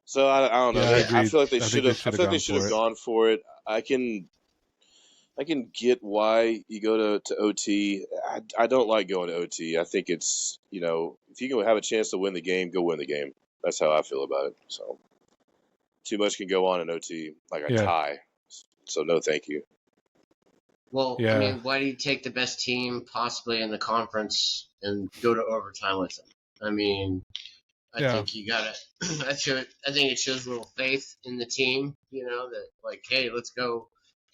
C: So I don't know.
A: Yeah,
C: I feel like they should have. I feel like they should have gone for it. I can get why you go to OT. I don't like going to OT. I think it's, if you can have a chance to win the game, go win the game. That's how I feel about it. So too much can go on in OT, like a tie. So no, thank you.
B: Well, I mean, why do you take the best team possibly in the conference and go to overtime with them? I mean, I think you gotta. I think it shows a little faith in the team. That like, hey, let's go.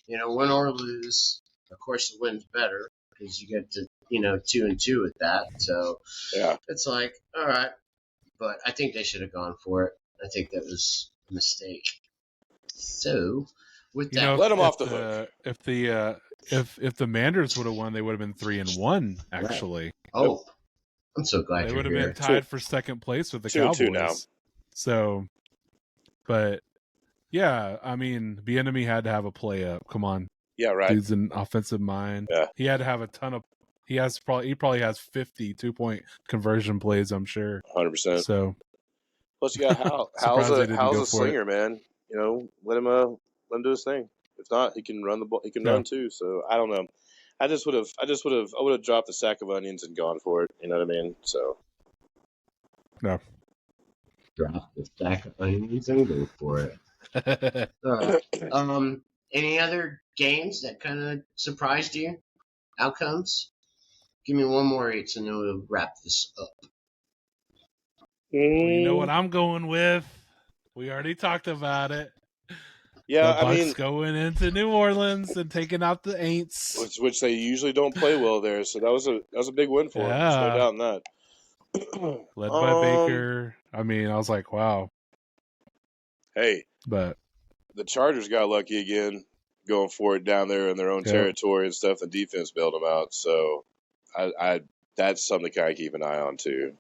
B: Win or lose. Of course, the win's better because you get to 2-2 with that. So it's like, all right, but I think they should have gone for it. I think that was a mistake. So with that,
C: let them off the hook.
A: If the Manders would have won, they would have been 3-1. Actually,
B: right. Oh, I'm so glad
A: they
B: would have
A: been tied for second place with the
C: 2-2
A: Cowboys
C: now.
A: So, but yeah, I mean, Bieniemy had to have a play up. Come on,
C: yeah, right.
A: Dude's an offensive mind.
C: Yeah.
A: He had to have a ton of. He probably has 50 2-point conversion plays. I'm sure
C: 100%.
A: So,
C: plus you got Hal's a slinger, man. Let him do his thing. If not, he can run the ball. He can run too. So I don't know. I would have dropped the sack of onions and gone for it. You know what I mean? So
A: no.
B: Drop the sack of onions and go for it. Any other games that kind of surprised you? Outcomes? Give me one more each, and then we'll wrap this up.
A: Well, you know what I'm going with? We already talked about it.
C: Yeah,
A: the Bucs going into New Orleans and taking out the Aints,
C: which they usually don't play well there. So that was a big win for them. There's no doubt in that.
A: Led by Baker. I mean, I was like, wow.
C: Hey,
A: but
C: the Chargers got lucky again, going for it down there in their own territory and stuff. The defense bailed them out. So, I that's something to kind of keep an eye on too.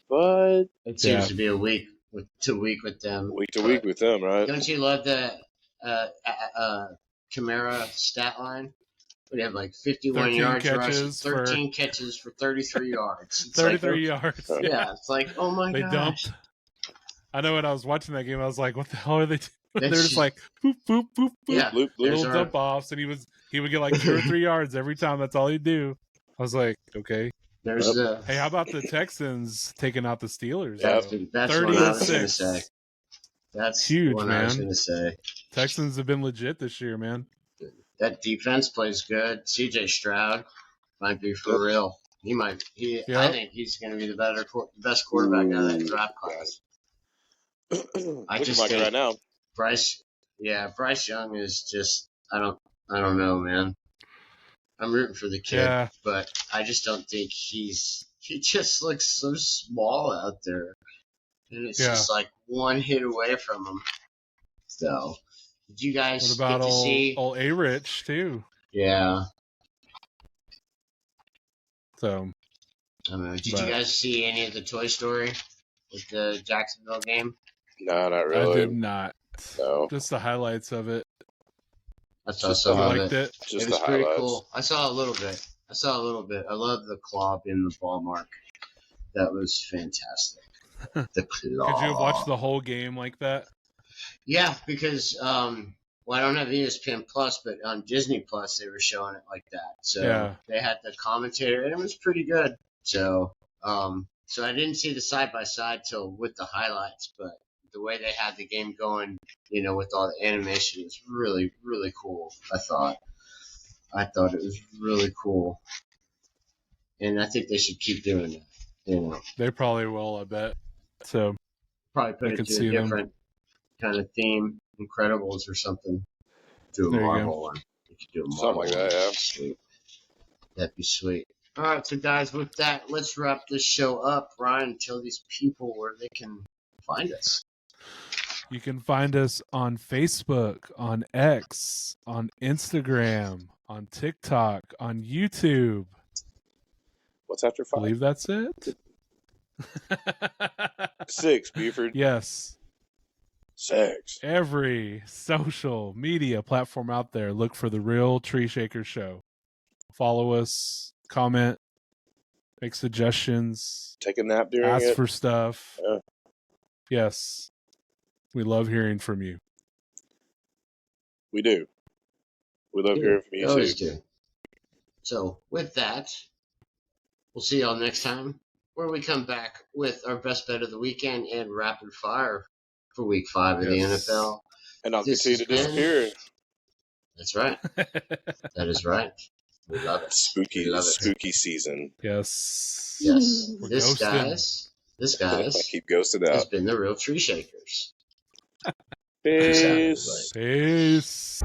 C: But
B: it seems to be a week to week with them.
C: Week to week with them, right?
B: Don't you love the Kamara stat line? We have like 51 yards rushing, 13 catches for 33 yards. It's
A: 33 yards.
B: Yeah, it's like, oh my gosh.
A: They dumped. I know when I was watching that game, I was like, what the hell are they doing? They're just like, boop, boop, boop, boop.
B: Yeah,
A: little dump offs, and he would get like 2 or 3 yards every time. That's all he'd do. I was like, okay. Hey, how about the Texans taking out the Steelers?
B: That's what I was going to say. That's
A: huge,
B: what
A: man.
B: I was going to say.
A: Texans have been legit this year, man.
B: That defense plays good. CJ Stroud might be for real. I think he's going to be the best quarterback out of that draft class. I just
C: like it right now.
B: Bryce Young is just I don't know, man. I'm rooting for the kid, but I just don't think he just looks so small out there. And it's just like one hit away from him. So, did you guys
A: what about
B: get to see
A: old A-Rich too?
B: Yeah.
A: So,
B: I mean, did you guys see any of the Toy Story with the Jacksonville game?
C: No, not
A: I
C: really.
A: did not.
C: No.
A: Just the highlights of it.
B: I saw
C: Just
B: some
C: the
B: of
A: liked it.
C: Just
B: It was
C: the
B: pretty
C: highlights.
B: cool. I saw a little bit. I love the claw being the ball mark. That was fantastic. The claw.
A: Could you have watched the whole game like that?
B: Yeah, because well, I don't have ESPN Plus, but on Disney Plus they were showing it like that. So
A: Yeah.
B: they had the commentator, and it was pretty good. So so I didn't see the side by side till with the highlights, but the way they had the game going, you know, with all the animation was really, really cool. I thought it was really cool, and I think they should keep doing it. You know,
A: They probably will, I bet. So
B: probably
A: I
B: put it
A: could
B: to
A: see
B: a
A: them.
B: different kind of theme, Incredibles or something. Do a
A: There you
B: Marvel
A: go.
B: one. You could do a
C: Something
B: Marvel
C: like
B: one.
C: that, yeah.
B: Sweet. That'd be sweet. All right, so guys, with that, let's wrap this show up. Ryan, tell these people where they can find us.
A: You can find us on Facebook, on X, on Instagram, on TikTok, on YouTube.
C: What's after
A: I
C: 5?
A: believe that's it.
C: 6, Buford.
A: Yes.
C: 6.
A: Every social media platform out there, look for The Real Tree Shaker Show. Follow us, comment, make suggestions,
C: Take a nap during
A: ask
C: it.
A: for stuff.
C: Yeah.
A: Yes. We love hearing from you.
C: We do. We love hearing from you,
B: Always
C: too.
B: do. So, with that, we'll see y'all next time, where we come back with our best bet of the weekend and rapid fire for Week 5 of
A: Yes.
B: the NFL.
C: And I'll
B: This
C: continue to
B: has been-
C: disappear.
B: That's right. That is right. We love it.
C: Spooky,
B: We love it.
C: spooky season.
A: Yes.
B: Yes.
A: We're
B: This
A: ghosting.
B: guys,
C: I keep ghosted
B: has
C: out.
B: been the Real Tree Shakers.
C: Peace.
B: Peace out, everybody.
A: Peace.